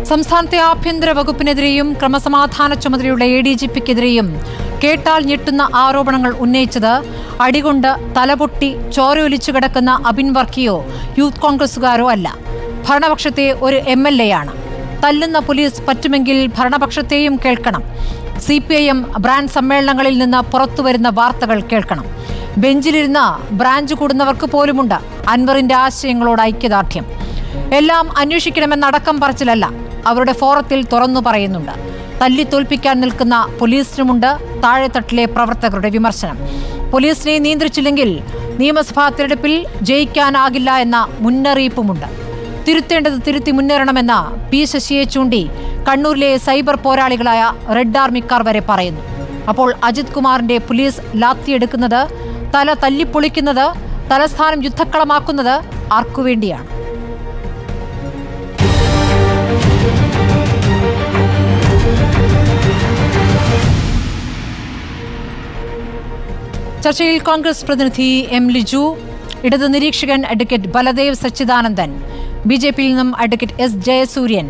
സംസ്ഥാനത്തെ ആഭ്യന്തര വകുപ്പിനെതിരെയും ക്രമസമാധാന ചുമതലയുള്ള ADGPക്കെതിരെയും കേട്ടാൽ ഞെട്ടുന്ന ആരോപണങ്ങൾ ഉന്നയിച്ചത് അടികൊണ്ട് തലപൊട്ടി ചോരയൊലിച്ചു കിടക്കുന്ന അബിൻ വർക്കിയോ യൂത്ത് കോൺഗ്രസുകാരോ അല്ല, ഭരണപക്ഷത്തെ ഒരു MLA ആണ്. തല്ലുന്ന പോലീസ് പറ്റുമെങ്കിൽ ഭരണപക്ഷത്തെയും കേൾക്കണം. CPIM ബ്രാഞ്ച് സമ്മേളനങ്ങളിൽ നിന്ന് പുറത്തുവരുന്ന വാർത്തകൾ കേൾക്കണം. ബെഞ്ചിലിരുന്ന ബ്രാഞ്ച് കൂടുന്നവർക്ക് പോലുമുണ്ട് അൻവറിന്റെ ആശയങ്ങളോട് ഐക്യദാർഢ്യം. എല്ലാം അന്വേഷിക്കണമെന്നടക്കം പറച്ചിലല്ല, അവരുടെ ഫോറത്തിൽ തുറന്നു പറയുന്നുണ്ട്. തല്ലിത്തോൽപ്പിക്കാൻ നിൽക്കുന്ന പോലീസിനുമുണ്ട് താഴെത്തട്ടിലെ പ്രവർത്തകരുടെ വിമർശനം. പോലീസിനെ നിയന്ത്രിച്ചില്ലെങ്കിൽ നിയമസഭാ തിരഞ്ഞെടുപ്പിൽ ജയിക്കാനാകില്ല എന്ന മുന്നറിയിപ്പുമുണ്ട്. തിരുത്തേണ്ടത് തിരുത്തി മുന്നേറണമെന്ന P. ശശിയെ ചൂണ്ടി കണ്ണൂരിലെ സൈബർ പോരാളികളായ റെഡ് ആർമിക്കാർ വരെ പറയുന്നു. അപ്പോൾ അജിത് കുമാറിന്റെ പോലീസ് ലാത്തിയെടുക്കുന്നത്, തല തല്ലിപ്പൊളിക്കുന്നത്, തലസ്ഥാനം യുദ്ധക്കളമാക്കുന്നത് ആർക്കുവേണ്ടിയാണ്? ചർച്ചയിൽ കോൺഗ്രസ് പ്രതിനിധി M. ലിജു, ഇടത് നിരീക്ഷകൻ അഡ്വക്കേറ്റ് ബലദേവ് സച്ചിദാനന്ദൻ, BJPയിൽ നിന്നും അഡ്വക്കേറ്റ് S. ജയസൂര്യൻ,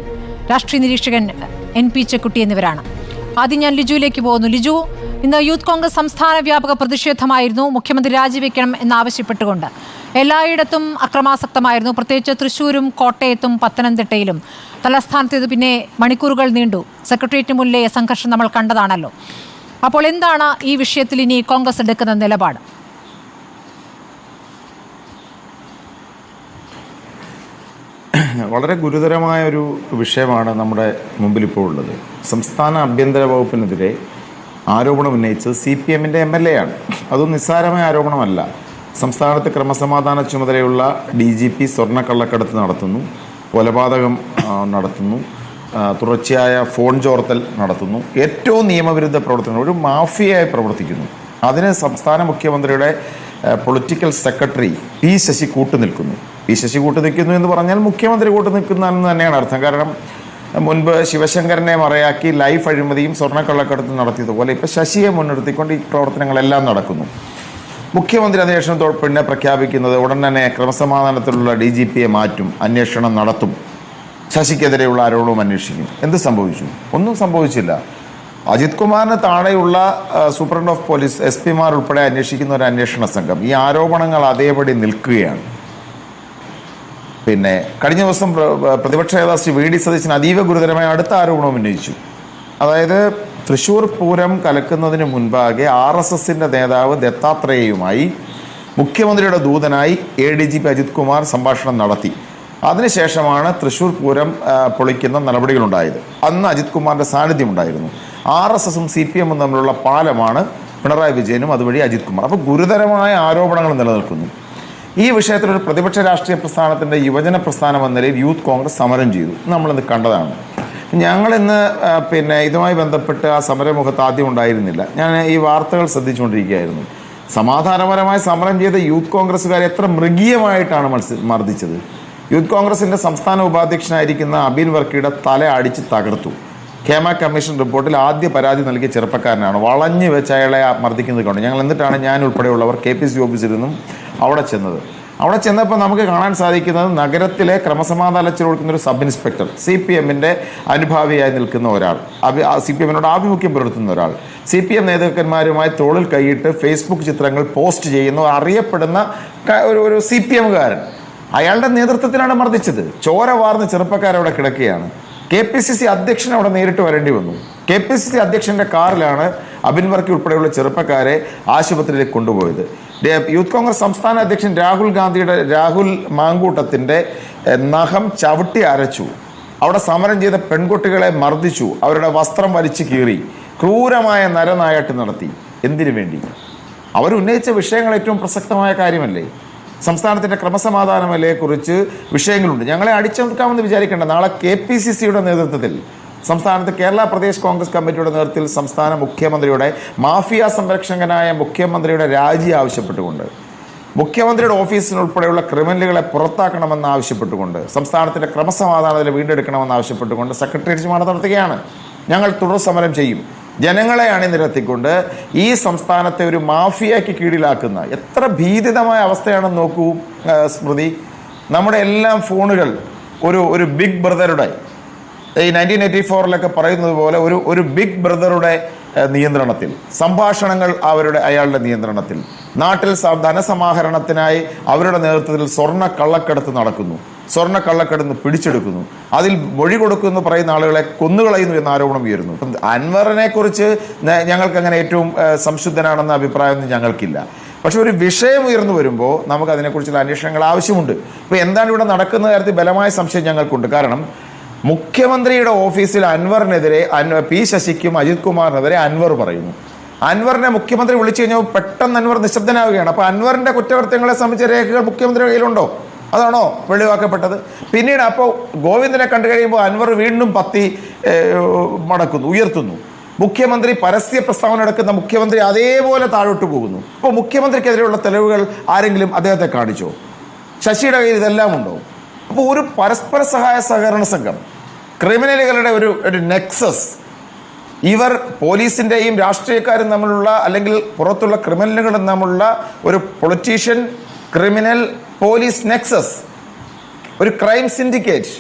രാഷ്ട്രീയ നിരീക്ഷകൻ NP ചെക്കുട്ടി എന്നിവരാണ്. ആദ്യം ഞാൻ ലിജുവിലേക്ക് പോകുന്നു. ലിജു, ഇന്ന് യൂത്ത് കോൺഗ്രസ് സംസ്ഥാന വ്യാപക പ്രതിഷേധമായിരുന്നു, മുഖ്യമന്ത്രി രാജിവെക്കണം എന്നാവശ്യപ്പെട്ടുകൊണ്ട്. എല്ലായിടത്തും അക്രമാസക്തമായിരുന്നു, പ്രത്യേകിച്ച് തൃശ്ശൂരും കോട്ടയത്തും പത്തനംതിട്ടയിലും. തലസ്ഥാനത്തേത് പിന്നെ മണിക്കൂറുകൾ നീണ്ടു. സെക്രട്ടേറിയറ്റിന് മുന്നിലെ സംഘർഷം നമ്മൾ കണ്ടതാണല്ലോ. അപ്പോൾ എന്താണ് ഈ വിഷയത്തിൽ ഇനി കോൺഗ്രസ് എടുക്കുന്ന നിലപാട്? വളരെ ഗുരുതരമായ ഒരു വിഷയമാണ് നമ്മുടെ മുമ്പിൽ ഇപ്പോൾ ഉള്ളത്. സംസ്ഥാന ആഭ്യന്തര വകുപ്പിനെതിരെ ആരോപണം ഉന്നയിച്ചത് CPMന്റെ MLA ആണ്. അതൊന്നും നിസ്സാരമായ ആരോപണമല്ല. സംസ്ഥാനത്ത് ക്രമസമാധാന ചുമതലയുള്ള DGP സ്വർണ്ണക്കള്ളക്കടത്ത് നടത്തുന്നു, കൊലപാതകം നടത്തുന്നു, തുടർച്ചയായ ഫോൺ ചോർത്തൽ നടത്തുന്നു, ഏറ്റവും നിയമവിരുദ്ധ പ്രവർത്തനങ്ങൾ, ഒരു മാഫിയയായി പ്രവർത്തിക്കുന്നു. അതിന് സംസ്ഥാന മുഖ്യമന്ത്രിയുടെ പൊളിറ്റിക്കൽ സെക്രട്ടറി P. ശശി കൂട്ടുനിൽക്കുന്നു. P. ശശി കൂട്ടുനിൽക്കുന്നു എന്ന് പറഞ്ഞാൽ മുഖ്യമന്ത്രി കൂട്ടുനിൽക്കുന്നതെന്ന് തന്നെയാണ് അർത്ഥം. കാരണം മുൻപ് ശിവശങ്കരനെ മറയാക്കി ലൈഫ് അഴിമതിയും സ്വർണ്ണക്കള്ളക്കടത്ത് നടത്തിയതുപോലെ ഇപ്പോൾ ശശിയെ മുൻനിർത്തിക്കൊണ്ട് ഈ പ്രവർത്തനങ്ങളെല്ലാം നടക്കുന്നു. മുഖ്യമന്ത്രി അന്വേഷണം പിന്നെ പ്രഖ്യാപിക്കുന്നത് ഉടൻ തന്നെ ക്രമസമാധാനത്തിലുള്ള DGPയെ മാറ്റും, അന്വേഷണം നടത്തും, ശശിക്കെതിരെയുള്ള ആരോപണവും അന്വേഷിക്കും. എന്ത് സംഭവിച്ചു? ഒന്നും സംഭവിച്ചില്ല. അജിത് കുമാറിന് താഴെയുള്ള superintendent of police SP Mar ഉൾപ്പെടെ അന്വേഷിക്കുന്ന ഒരു അന്വേഷണ സംഘം ഈ ആരോപണങ്ങൾ അതേപടി നിൽക്കുകയാണ്. പിന്നെ കഴിഞ്ഞ ദിവസം പ്രതിപക്ഷ നേതാവ് ശ്രീ VD സതീശൻ അതീവ ഗുരുതരമായ അടുത്ത ആരോപണം ഉന്നയിച്ചു. അതായത് തൃശ്ശൂർ പൂരം കലക്കുന്നതിന് മുൻപാകെ RSSന്റെ നേതാവ് ദത്താത്രേയയുമായി മുഖ്യമന്ത്രിയുടെ ദൂതനായി ADGP അജിത് കുമാർ സംഭാഷണം നടത്തി. അതിനുശേഷമാണ് തൃശ്ശൂർ പൂരം പൊളിക്കുന്ന നടപടികളുണ്ടായത്. അന്ന് അജിത് കുമാറിന്റെ സാന്നിധ്യം ഉണ്ടായിരുന്നു. RSSും CPMും തമ്മിലുള്ള പാലമാണ് പിണറായി വിജയനും അതുവഴി അജിത് കുമാർ. അപ്പോൾ ഗുരുതരമായ ആരോപണങ്ങൾ നിലനിൽക്കുന്നു. ഈ വിഷയത്തിൽ ഒരു പ്രതിപക്ഷ രാഷ്ട്രീയ പ്രസ്ഥാനത്തിൻ്റെ യുവജന പ്രസ്ഥാനം എന്ന നിലയിൽ യൂത്ത് കോൺഗ്രസ് സമരം ചെയ്തു. നമ്മളിന്ന് കണ്ടതാണ്. ഞങ്ങളിന്ന് പിന്നെ ഇതുമായി ബന്ധപ്പെട്ട് ആ സമരമുഖത്ത് ആദ്യം ഉണ്ടായിരുന്നില്ല. ഞാൻ ഈ വാർത്തകൾ ശ്രദ്ധിച്ചുകൊണ്ടിരിക്കുകയായിരുന്നു. സമാധാനപരമായി സമരം ചെയ്ത യൂത്ത് കോൺഗ്രസ്സുകാരെ എത്ര മൃഗീയമായിട്ടാണ് മർദ്ദിച്ചത്. യൂത്ത് കോൺഗ്രസിൻ്റെ സംസ്ഥാന ഉപാധ്യക്ഷനായിരിക്കുന്ന അബിൻ വർക്കിയുടെ തല അടിച്ച് തകർത്തു. ഖേമ കമ്മീഷൻ റിപ്പോർട്ടിൽ ആദ്യ പരാതി നൽകിയ ചെറുപ്പക്കാരനാണ്. വളഞ്ഞു വെച്ച് അയാളെ മർദ്ദിക്കുന്നത് കൊണ്ട് ഞങ്ങൾ എന്നിട്ടാണ് ഞാൻ ഉൾപ്പെടെയുള്ളവർ KPC ഓഫീസിൽ നിന്നും അവിടെ ചെന്നത്. അവിടെ ചെന്നപ്പോൾ നമുക്ക് കാണാൻ സാധിക്കുന്നത് നഗരത്തിലെ ക്രമസമാധാനത്തിൽ കൊടുക്കുന്ന ഒരു സബ് ഇൻസ്പെക്ടർ, CPMന്റെ അനുഭാവിയായി നിൽക്കുന്ന ഒരാൾ, CPMനോട് ആഭിമുഖ്യം പുലർത്തുന്ന ഒരാൾ, CPM നേതാക്കന്മാരുമായി തോളിൽ കൈയിട്ട് ഫേസ്ബുക്ക് ചിത്രങ്ങൾ പോസ്റ്റ് ചെയ്യുന്ന അറിയപ്പെടുന്ന ഒരു CPMകാരൻ, അയാളുടെ നേതൃത്വത്തിലാണ് മർദ്ദിച്ചത്. ചോര വാർന്ന ചെറുപ്പക്കാരവിടെ കിടക്കുകയാണ്. KPCC അധ്യക്ഷൻ അവിടെ നേരിട്ട് വരേണ്ടി വന്നു. KPCC അധ്യക്ഷന്റെ കാറിലാണ് അബിൻ വർക്കി ഉൾപ്പെടെയുള്ള ചെറുപ്പക്കാരെ ആശുപത്രിയിലേക്ക് കൊണ്ടുപോയത്. യൂത്ത് കോൺഗ്രസ് സംസ്ഥാന അധ്യക്ഷൻ രാഹുൽ മാങ്കൂട്ടത്തിന്റെ നഖം ചവിട്ടി അരച്ചു. അവിടെ സമരം ചെയ്ത പെൺകുട്ടികളെ മർദ്ദിച്ചു, അവരുടെ വസ്ത്രം വലിച്ചു കീറി, ക്രൂരമായ നരനായാട്ട് നടത്തി. എന്തിനു വേണ്ടി? അവരുന്നയിച്ച വിഷയങ്ങൾ ഏറ്റവും പ്രസക്തമായ കാര്യമല്ലേ? സംസ്ഥാനത്തിൻ്റെ ക്രമസമാധാനമല്ലേ കുറിച്ച് വിഷയങ്ങളുണ്ട്. ഞങ്ങളെ അടിച്ചെടുക്കാമെന്ന് വിചാരിക്കേണ്ട. നാളെ KPCCയുടെ നേതൃത്വത്തിൽ സംസ്ഥാനത്ത് കേരള പ്രദേശ് കോൺഗ്രസ് കമ്മിറ്റിയുടെ നേതൃത്വത്തിൽ സംസ്ഥാന മുഖ്യമന്ത്രിയുടെ മാഫിയ സംരക്ഷകനായ മുഖ്യമന്ത്രിയുടെ രാജി ആവശ്യപ്പെട്ടുകൊണ്ട്, മുഖ്യമന്ത്രിയുടെ ഓഫീസിനുൾപ്പെടെയുള്ള ക്രിമിനലുകളെ പുറത്താക്കണമെന്ന് ആവശ്യപ്പെട്ടുകൊണ്ട്, സംസ്ഥാനത്തിൻ്റെ ക്രമസമാധാനത്തിൽ വീണ്ടെടുക്കണമെന്ന് ആവശ്യപ്പെട്ടുകൊണ്ട് സെക്രട്ടേറിയറ്റ് മാർച്ച് നടത്തുകയാണ്. ഞങ്ങൾ തുടർ സമരം ചെയ്യും. ജനങ്ങളെ അണിനിരത്തിക്കൊണ്ട് ഈ സംസ്ഥാനത്തെ ഒരു മാഫിയയ്ക്ക് കീഴിലാക്കുന്ന എത്ര ഭീതിതമായ അവസ്ഥയാണെന്ന് നോക്കൂ സ്മൃതി. നമ്മുടെ എല്ലാം ഫോണുകൾ ഒരു ബിഗ് ബ്രദറുടെ ഈ 1984 പറയുന്നത് പോലെ ഒരു ബിഗ് ബ്രദറുടെ നിയന്ത്രണത്തിൽ, സംഭാഷണങ്ങൾ അയാളുടെ നിയന്ത്രണത്തിൽ, നാട്ടിൽ ധനസമാഹരണത്തിനായി അവരുടെ നേതൃത്വത്തിൽ സ്വർണ്ണ കള്ളക്കടത്ത് നടക്കുന്നു, സ്വർണ്ണ കള്ളക്കടത്ത് പിടിച്ചെടുക്കുന്നു, അതിൽ മൊഴി കൊടുക്കുന്നു പറയുന്ന ആളുകളെ കൊന്നുകളയുന്നു എന്ന ആരോപണം ഉയരുന്നു. ഇപ്പം അൻവറിനെ കുറിച്ച് ഞങ്ങൾക്ക് അങ്ങനെ ഏറ്റവും സംശുദ്ധനാണെന്ന അഭിപ്രായമൊന്നും ഞങ്ങൾക്കില്ല. പക്ഷെ ഒരു വിഷയം ഉയർന്നു വരുമ്പോൾ നമുക്ക് അതിനെക്കുറിച്ചുള്ള അന്വേഷണങ്ങൾ ആവശ്യമുണ്ട്. ഇപ്പം എന്താണ് ഇവിടെ നടക്കുന്ന കാര്യത്തിൽ ബലമായ സംശയം ഞങ്ങൾക്കുണ്ട്. കാരണം മുഖ്യമന്ത്രിയുടെ ഓഫീസിൽ അൻവറിനെതിരെ പി ശശിക്കും അജിത് കുമാറിനെതിരെ അൻവർ പറയുന്നു. അൻവറിനെ മുഖ്യമന്ത്രി വിളിച്ചു കഴിഞ്ഞാൽ പെട്ടെന്ന് അൻവർ നിശബ്ദനാവുകയാണ്. അപ്പോൾ അൻവറിന്റെ കുറ്റകൃത്യങ്ങളെ സംബന്ധിച്ച രേഖകൾ മുഖ്യമന്ത്രിയുടെ കയ്യിലുണ്ടോ? അതാണോ വെളിവാക്കപ്പെട്ടത്? പിന്നീട് അപ്പോൾ ഗോവിന്ദനെ കണ്ടു കഴിയുമ്പോൾ അൻവർ വീണ്ടും പത്തി മടക്കുന്നു, ഉയർത്തുന്നു. മുഖ്യമന്ത്രി പരസ്യ പ്രസ്താവന എടുക്കുന്ന മുഖ്യമന്ത്രി അതേപോലെ താഴോട്ട് പോകുന്നു. അപ്പോൾ മുഖ്യമന്ത്രിക്കെതിരെയുള്ള തെളിവുകൾ ആരെങ്കിലും അദ്ദേഹത്തെ കാണിച്ചോ? ശശിയുടെ കയ്യിൽ ഇതെല്ലാം ഉണ്ടോ? അപ്പോൾ ഒരു പരസ്പര സഹകരണ സംഘം, ക്രിമിനലുകളുടെ ഒരു നെക്സസ്, ഇവർ പോലീസിൻ്റെയും രാഷ്ട്രീയക്കാരും തമ്മിലുള്ള, അല്ലെങ്കിൽ പുറത്തുള്ള ക്രിമിനലുകളും തമ്മിലുള്ള ഒരു പൊളിറ്റീഷ്യൻ ക്രിമിനൽ പോലീസ് നെക്സസ്, ഒരു ക്രൈം സിൻഡിക്കേറ്റ്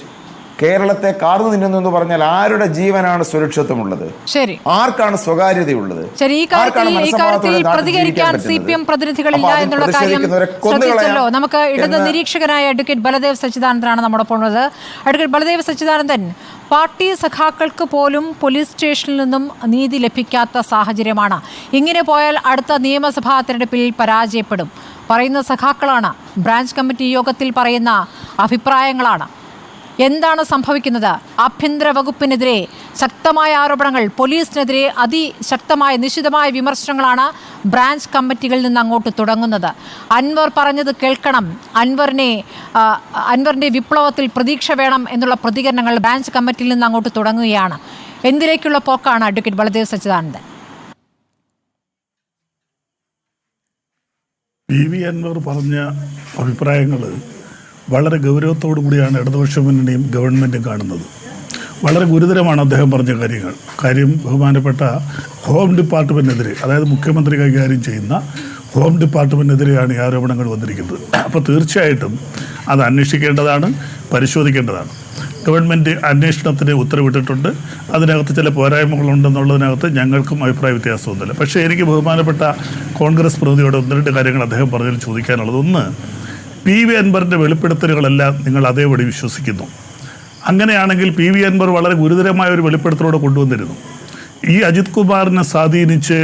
കേരളത്തെ കാർന്നു തിന്നുന്നു എന്ന് പറഞ്ഞാൽ ആരുടെ ജീവനാണ് സുരക്ഷിതമുള്ളത്? ശരി, ആർക്കാണ് സ്വകാര്യതയുള്ളത്? ശരി, ഈ കാര്യത്തിൽ പ്രതികരിക്കാൻ CPM പ്രതിനിധികളില്ല എന്നുള്ള കാര്യം ശ്രദ്ധിച്ചല്ലോ. നമുക്ക് ഇടത് നിരീക്ഷകനായ അഡ്വക്കേറ്റ് ബലദേവ് സച്ചിദാനന്ദനാണ് നമ്മോടൊപ്പം ഉള്ളത്. അഡ്വക്കേറ്റ് ബലദേവ് സച്ചിദാനന്ദൻ, പാർട്ടി സഖാക്കൾക്ക് പോലും പോലീസ് സ്റ്റേഷനിൽ നിന്നും നീതി ലഭിക്കാത്ത സാഹചര്യമാണ്. ഇങ്ങനെ പോയാൽ അടുത്ത നിയമസഭാ തെരഞ്ഞെടുപ്പിൽ പരാജയപ്പെടും പറയുന്ന സഖാക്കളാണ്. ബ്രാഞ്ച് കമ്മിറ്റി യോഗത്തിൽ പറയുന്ന അഭിപ്രായങ്ങളാണ്. എന്താണ് സംഭവിക്കുന്നത്? ആഭ്യന്തര വകുപ്പിനെതിരെ ശക്തമായ ആരോപണങ്ങൾ, പോലീസിനെതിരെ അതിശക്തമായ നിശിതമായ വിമർശനങ്ങളാണ് ബ്രാഞ്ച് കമ്മിറ്റികളിൽ നിന്ന് അങ്ങോട്ട് തുടങ്ങുന്നത്. അൻവർ പറഞ്ഞത് കേൾക്കണം, അൻവറിൻ്റെ വിപ്ലവത്തിൽ പ്രതീക്ഷ വേണം എന്നുള്ള പ്രതികരണങ്ങൾ ബ്രാഞ്ച് കമ്മിറ്റിയിൽ നിന്ന് അങ്ങോട്ട് തുടങ്ങുകയാണ്. എന്തിലേക്കുള്ള പോക്കാണ് അഡ്വക്കേറ്റ് ബലദേവ് സച്ചിദാനന്ദൻ? PV അൻവർ പറഞ്ഞ അഭിപ്രായങ്ങൾ വളരെ ഗൗരവത്തോടു കൂടിയാണ് ഇടതുപക്ഷ മുന്നണിയും ഗവൺമെൻറ്റും കാണുന്നത്. വളരെ ഗുരുതരമാണ് അദ്ദേഹം പറഞ്ഞ കാര്യം. ബഹുമാനപ്പെട്ട ഹോം ഡിപ്പാർട്ട്മെൻറ്റിനെതിരെ, അതായത് മുഖ്യമന്ത്രി കൈകാര്യം ചെയ്യുന്ന ഹോം ഡിപ്പാർട്ട്മെൻറ്റിനെതിരെയാണ് ഈ ആരോപണങ്ങൾ വന്നിരിക്കുന്നത്. അപ്പോൾ തീർച്ചയായിട്ടും അത് അന്വേഷിക്കേണ്ടതാണ്, പരിശോധിക്കേണ്ടതാണ്. ഗവൺമെൻറ് അന്വേഷണത്തിന് ഉത്തരവിട്ടിട്ടുണ്ട്. അതിനകത്ത് ചില പോരായ്മകളുണ്ടെന്നുള്ളതിനകത്ത് ഞങ്ങൾക്കും അഭിപ്രായ വ്യത്യാസമൊന്നുമില്ല. പക്ഷേ എനിക്ക് ബഹുമാനപ്പെട്ട കോൺഗ്രസ് പ്രതിനിധിയോട് 1-2 കാര്യങ്ങൾ അദ്ദേഹം പറഞ്ഞതിൽ ചോദിക്കാനുള്ളത്. ഒന്ന്, PV അൻവറിൻ്റെ വെളിപ്പെടുത്തലുകളെല്ലാം നിങ്ങൾ അതേപടി വിശ്വസിക്കുന്നു. അങ്ങനെയാണെങ്കിൽ PV അൻവർ വളരെ ഗുരുതരമായ ഒരു വെളിപ്പെടുത്തലോടെ കൊണ്ടുവന്നിരുന്നു. ഈ അജിത് കുമാറിനെ സ്വാധീനിച്ച്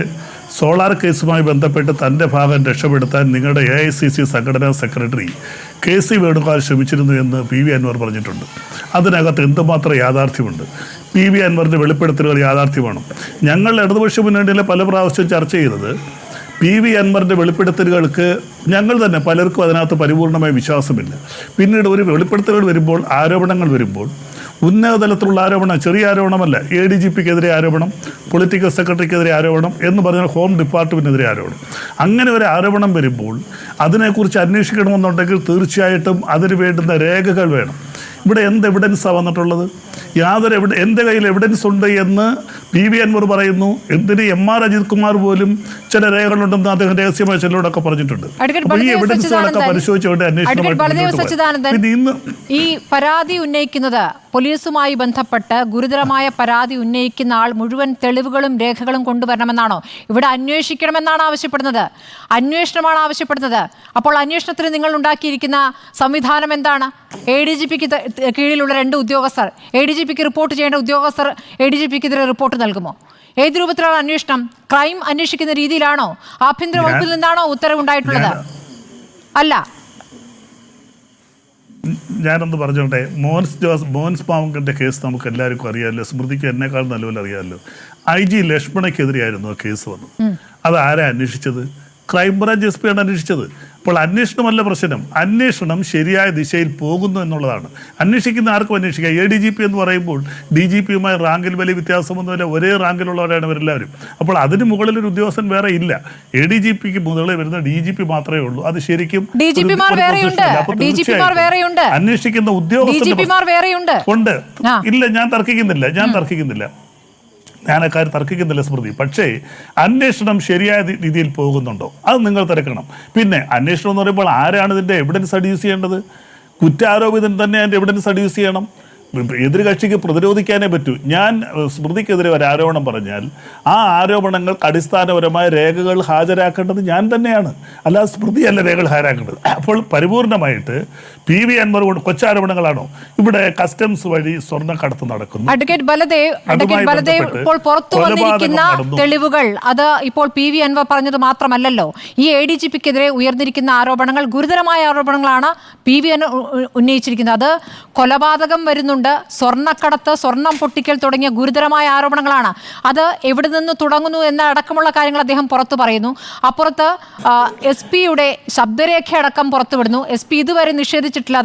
സോളാർ കേസുമായി ബന്ധപ്പെട്ട് തൻ്റെ ഭാഗം രക്ഷപ്പെടുത്താൻ നിങ്ങളുടെ AICC സംഘടനാ സെക്രട്ടറി KC വേണുഗോപാൽ ശ്രമിച്ചിരുന്നു എന്ന് PV അൻവർ പറഞ്ഞിട്ടുണ്ട്. അതിനകത്ത് എന്തുമാത്രം യാഥാർത്ഥ്യമുണ്ട്? PV അൻവറിൻ്റെ വെളിപ്പെടുത്തലുകൾ യാഥാർത്ഥ്യമാണ്. ഞങ്ങൾ ഇടതുപക്ഷ മുന്നണിയിലെ പല പ്രാവശ്യം ചർച്ച ചെയ്തത് PV അൻവറിൻ്റെ വെളിപ്പെടുത്തലുകൾക്ക് ഞങ്ങൾ തന്നെ പലർക്കും അതിനകത്ത് പരിപൂർണമായ വിശ്വാസമില്ല. പിന്നീട് ഒരു വെളിപ്പെടുത്തലുകൾ വരുമ്പോൾ, ആരോപണങ്ങൾ വരുമ്പോൾ, ഉന്നതതലത്തിലുള്ള ആരോപണം, ചെറിയ ആരോപണമല്ല, ADGPക്കെതിരെ ആരോപണം, പൊളിറ്റിക്കൽ സെക്രട്ടറിക്കെതിരെ ആരോപണം എന്ന് പറഞ്ഞാൽ ഹോം ഡിപ്പാർട്ട്മെൻറ്റിനെതിരെ ആരോപണം. അങ്ങനെ ഒരു ആരോപണം വരുമ്പോൾ അതിനെക്കുറിച്ച് അന്വേഷിക്കണമെന്നുണ്ടെങ്കിൽ തീർച്ചയായിട്ടും അതിന് വേണ്ടുന്ന രേഖകൾ വേണം. ഇവിടെ എന്ത് എവിഡൻസാണ് വന്നിട്ടുള്ളത്? എൻ്റെ കയ്യിൽ എവിഡൻസ് ഉണ്ട് എന്ന് PV അൻവർ പറയുന്നു. എന്തിന് MR അജിത് കുമാർ പോലും ചില രേഖകളുണ്ടെന്ന് അദ്ദേഹം രഹസ്യമായ ചിലരോടൊക്കെ പറഞ്ഞിട്ടുണ്ട്. ഈ എവിഡൻസുകളൊക്കെ പരിശോധിച്ചുകൊണ്ട് അന്വേഷണം. ഈ പരാതി ഉന്നയിക്കുന്നത്, പോലീസുമായി ബന്ധപ്പെട്ട് ഗുരുതരമായ പരാതി ഉന്നയിക്കുന്ന ആൾ മുഴുവൻ തെളിവുകളും രേഖകളും കൊണ്ടുവരണമെന്നാണോ? ഇവിടെ അന്വേഷിക്കണമെന്നാണ് ആവശ്യപ്പെടുന്നത്, അന്വേഷണമാണ് ആവശ്യപ്പെടുന്നത്. അപ്പോൾ അന്വേഷണത്തിന് നിങ്ങൾ ഉണ്ടാക്കിയിരിക്കുന്ന സംവിധാനം എന്താണ്? ADGPക്ക് കീഴിലുള്ള 2 ഉദ്യോഗസ്ഥർ, ADGPക്ക് റിപ്പോർട്ട് ചെയ്യേണ്ട ഉദ്യോഗസ്ഥർ ADGPക്കെതിരെ റിപ്പോർട്ട് നൽകുമോ? ഏത് രൂപത്തിലാണ് അന്വേഷണം? ക്രൈം അന്വേഷിക്കുന്ന രീതിയിലാണോ? ആഭ്യന്തര വകുപ്പിൽ നിന്നാണോ ഉത്തരവുണ്ടായിട്ടുള്ളത്? അല്ല. ഞാനൊന്ന് പറഞ്ഞോട്ടെ. മോൻസ് പാവങ്കൻ്റെ കേസ് നമുക്ക് എല്ലാവർക്കും അറിയാമല്ലോ, സ്മൃതിക്ക് എന്നെക്കാൾ നല്ലപോലെ അറിയാമല്ലോ. IG ലക്ഷ്മണയ്ക്കെതിരെയായിരുന്നു ആ കേസ് വന്നത്. അത് ആരാ അന്വേഷിച്ചത്? ക്രൈംബ്രാഞ്ച് SP ആണ് അന്വേഷിച്ചത്. അപ്പോൾ അന്വേഷണമല്ല പ്രശ്നം, അന്വേഷണം ശരിയായ ദിശയിൽ പോകുന്നു എന്നുള്ളതാണ്. അന്വേഷിക്കുന്ന ആർക്കും അന്വേഷിക്കാം. ADGP എന്ന് പറയുമ്പോൾ DGPയുമായി റാങ്കിൽ വലിയ വ്യത്യാസമൊന്നുമില്ല, ഒരേ റാങ്കിലുള്ളവരാണ് ഇവരെല്ലാവരും. അപ്പോൾ അതിന് മുകളിലൊരു ഉദ്യോഗസ്ഥൻ വേറെ ഇല്ല. ADGPക്ക് മുകളിൽ വരുന്ന DGP മാത്രമേ ഉള്ളൂ. അത് ശരിക്കും അന്വേഷിക്കുന്ന ഉദ്യോഗസ്ഥർ ഉണ്ട്. ഇല്ല, ഞാൻ തർക്കിക്കുന്നില്ല. ഞാൻ അക്കാര്യം തർക്കിക്കുന്നില്ല സ്മൃതി. പക്ഷേ അന്വേഷണം ശരിയായ രീതിയിൽ പോകുന്നുണ്ടോ അത് നിങ്ങൾ തിരക്കണം. പിന്നെ അന്വേഷണം എന്ന് പറയുമ്പോൾ ആരാണ് ഇതിൻ്റെ എവിഡൻസ് അഡ്യൂസ് ചെയ്യേണ്ടത്? കുറ്റാരോപിതൻ തന്നെ അതിൻ്റെ എവിഡൻസ് അഡ്യൂസ് ചെയ്യണം. എതിർകക്ഷിക്ക് പ്രതിരോധിക്കാനേ പറ്റൂ. ഞാൻ സ്മൃതിക്കെതിരെ ഒരു ആരോപണം പറഞ്ഞാൽ ആ ആരോപണങ്ങൾക്ക് അടിസ്ഥാനപരമായ രേഖകൾ ഹാജരാക്കേണ്ടത് ഞാൻ തന്നെയാണ്, അല്ലാതെ സ്മൃതിയല്ല രേഖകൾ ഹാജരാക്കേണ്ടത്. അപ്പോൾ പരിപൂർണമായിട്ട് PV അൻവർ കൊച്ചാരോപണങ്ങളാണോ? ഇവിടെ കസ്റ്റംസ് വഴി സ്വർണ്ണക്കടത്ത് നടക്കുന്നു. അഡ്വക്കേറ്റ് ബലദേവ് ഇപ്പോൾ പുറത്തു വന്നിരിക്കുന്ന തെളിവുകൾ അത് ഇപ്പോൾ PV അൻവർ പറഞ്ഞത് മാത്രമല്ലല്ലോ. ഈ ADGPക്കെതിരെ ഉയർന്നിരിക്കുന്ന ആരോപണങ്ങൾ ഗുരുതരമായ ആരോപണങ്ങളാണ്. PV അൻവർ ഉന്നയിച്ചിരിക്കുന്നത് അത് കൊലപാതകം വരുന്നുണ്ട്, സ്വർണ്ണക്കടത്ത്, സ്വർണം പൊട്ടിക്കൽ തുടങ്ങിയ ഗുരുതരമായ ആരോപണങ്ങളാണ്. അത് എവിടെ നിന്ന് തുടങ്ങുന്നു എന്ന അടക്കമുള്ള കാര്യങ്ങൾ അദ്ദേഹം പുറത്തു പറയുന്നു. അപ്പുറത്ത് SP-യുടെ ശബ്ദരേഖ അടക്കം പുറത്തുവിടുന്നു. SP ഇതുവരെ നിഷേധിച്ചിട്ടില്ല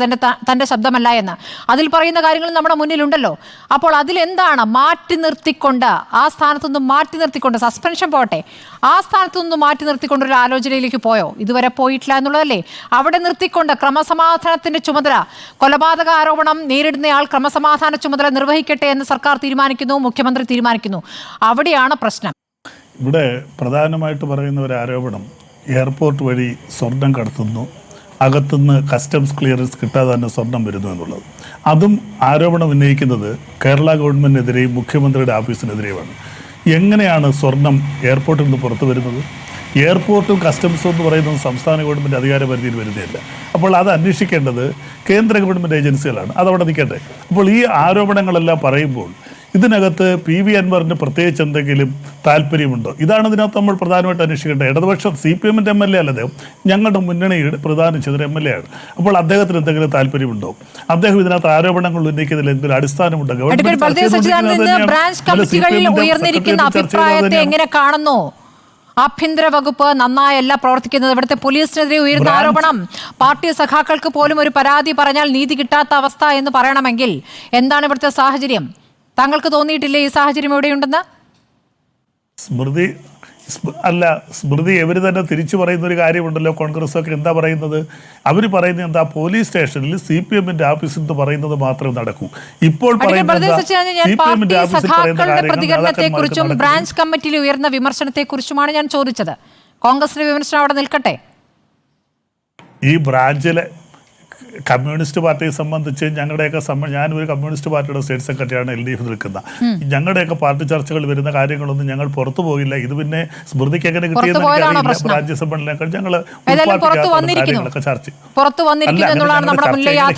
തന്റെ ശബ്ദമല്ല എന്ന്. അതിൽ പറയുന്ന കാര്യങ്ങൾ നമ്മുടെ മുന്നിലുണ്ടല്ലോ. അപ്പോൾ അതിലെന്താണ് മാറ്റി നിർത്തിക്കൊണ്ട്, ആ സ്ഥാനത്തുനിന്നും മാറ്റി നിർത്തിക്കൊണ്ട്, സസ്പെൻഷൻ പോട്ടെ, ആ സ്ഥാനത്തുനിന്നും മാറ്റി നിർത്തിക്കൊണ്ടൊരു ആലോചനയിലേക്ക് പോയോ? ഇതുവരെ പോയിട്ടില്ല എന്നുള്ളതല്ലേ. അവിടെ നിർത്തിക്കൊണ്ട് ക്രമസമാധാനത്തിന്റെ ചുമതല, കൊലപാതക ആരോപണം നേരിടുന്നയാൾ ക്രമസമാധാന ചുമതല നിർവഹിക്കട്ടെ എന്ന് സർക്കാർ തീരുമാനിക്കുന്നു, മുഖ്യമന്ത്രി തീരുമാനിക്കുന്നു. അവിടെയാണ് പ്രശ്നം. ഇവിടെ പ്രധാനമായിട്ട് പറയുന്ന ഒരു ആരോപണം എയർപോർട്ട് വഴി സ്വർണം കടത്തുന്നു, അകത്തുനിന്ന് കസ്റ്റംസ് ക്ലിയറൻസ് കിട്ടാതെ തന്നെ സ്വർണം വരുന്നു എന്നുള്ളത്. അതും ആരോപണം ഉന്നയിക്കുന്നത് കേരള ഗവൺമെൻറ്റിനെതിരെയും മുഖ്യമന്ത്രിയുടെ ഓഫീസിനെതിരെയുമാണ്. എങ്ങനെയാണ് സ്വർണം എയർപോർട്ടിൽ നിന്ന് പുറത്തു വരുന്നത്? എയർപോർട്ടും കസ്റ്റംസും എന്ന് പറയുന്നത് സംസ്ഥാന ഗവൺമെൻറ് അധികാര പരിധിയിൽ വരുന്നതല്ല. അപ്പോൾ അത് അന്വേഷിക്കേണ്ടത് കേന്ദ്ര ഗവൺമെൻറ് ഏജൻസികളാണ്. അതവിടെ നിൽക്കട്ടെ. അപ്പോൾ ഈ ആരോപണങ്ങളെല്ലാം പറയുമ്പോൾ ഇതിനകത്ത് PV അൻവറിന് പ്രത്യേകിച്ച് എന്തെങ്കിലും താല്പര്യമുണ്ടോ? ഇതാണ് ഇതിനകത്ത് നമ്മൾ പ്രധാനമായിട്ട് അന്വേഷിക്കേണ്ടത്. ഇടതുപക്ഷം CPM-ൻ്റെ MLA അല്ല അദ്ദേഹം, ഞങ്ങളുടെ മുന്നണിയുടെ പ്രധാന ചെറിയ MLA ആണ്. അപ്പോൾ അദ്ദേഹത്തിന് എന്തെങ്കിലും താല്പര്യമുണ്ടോ? അദ്ദേഹം ഇതിനകത്ത് ആരോപണങ്ങൾ ഉന്നയിക്കുന്നതിൽ എന്തെങ്കിലും അടിസ്ഥാനമുണ്ടോ? ബ്രാഞ്ച് കമ്മിറ്റികളിൽ ഉയർന്നിരിക്കുന്ന അഭിപ്രായത്തെ എങ്ങനെ കാണുന്നു? ആഭ്യന്തര വകുപ്പ് നന്നായല്ല പ്രവർത്തിക്കുന്നത്. ഇവിടുത്തെ പോലീസിനെതിരെ ഉയർന്ന ആരോപണം പാർട്ടി സഖാക്കൾക്ക് പോലും ഒരു പരാതി പറഞ്ഞാൽ നീതി കിട്ടാത്ത അവസ്ഥ എന്ന് പറയണമെങ്കിൽ എന്താണ് ഇവിടുത്തെ സാഹചര്യം? താങ്കൾക്ക് തോന്നിയിട്ടില്ലേ ഈ സാഹചര്യം എവിടെയുണ്ടെന്ന്? സ്മൃതി ഇവർ തന്നെ തിരിച്ചു പറയുന്ന ഒരു കാര്യമുണ്ടല്ലോ. കോൺഗ്രസ് ഒക്കെ എന്താ പറയുന്നത്? അവർ പറയുന്നത് എന്താ? പോലീസ് സ്റ്റേഷനിൽ CPM-ന്റെ ഓഫീസിൽ നിന്ന് പറയുന്നത് മാത്രമേ നടക്കൂ. ഇപ്പോൾ പ്രതികരണത്തെക്കുറിച്ചും ബ്രാഞ്ച് കമ്മിറ്റിയിൽ ഉയർന്ന വിമർശനത്തെക്കുറിച്ചുമാണ് ഞാൻ ചോദിച്ചത്. കോൺഗ്രസിന്റെ വിമർശനം അവിടെ നിൽക്കട്ടെ. ഈ ബ്രാഞ്ചിലെ കമ്മ്യൂണിസ്റ്റ് പാർട്ടിയെ സംബന്ധിച്ച് ഞങ്ങളുടെയൊക്കെ ഞാനൊരു കമ്മ്യൂണിസ്റ്റ് പാർട്ടിയുടെ സ്റ്റേറ്റ് സെക്രട്ടറിയാണ് LDF നിൽക്കുന്ന. ഞങ്ങളുടെയൊക്കെ പാർട്ടി ചർച്ചകൾ വരുന്ന കാര്യങ്ങളൊന്നും ഞങ്ങൾ പുറത്തു പോകില്ല. ഇത് പിന്നെ സ്മൃതിക്ക് എങ്ങനെ കിട്ടിയെന്ന് ബ്രാഞ്ച് സമ്മേളനങ്ങൾ ഞങ്ങൾ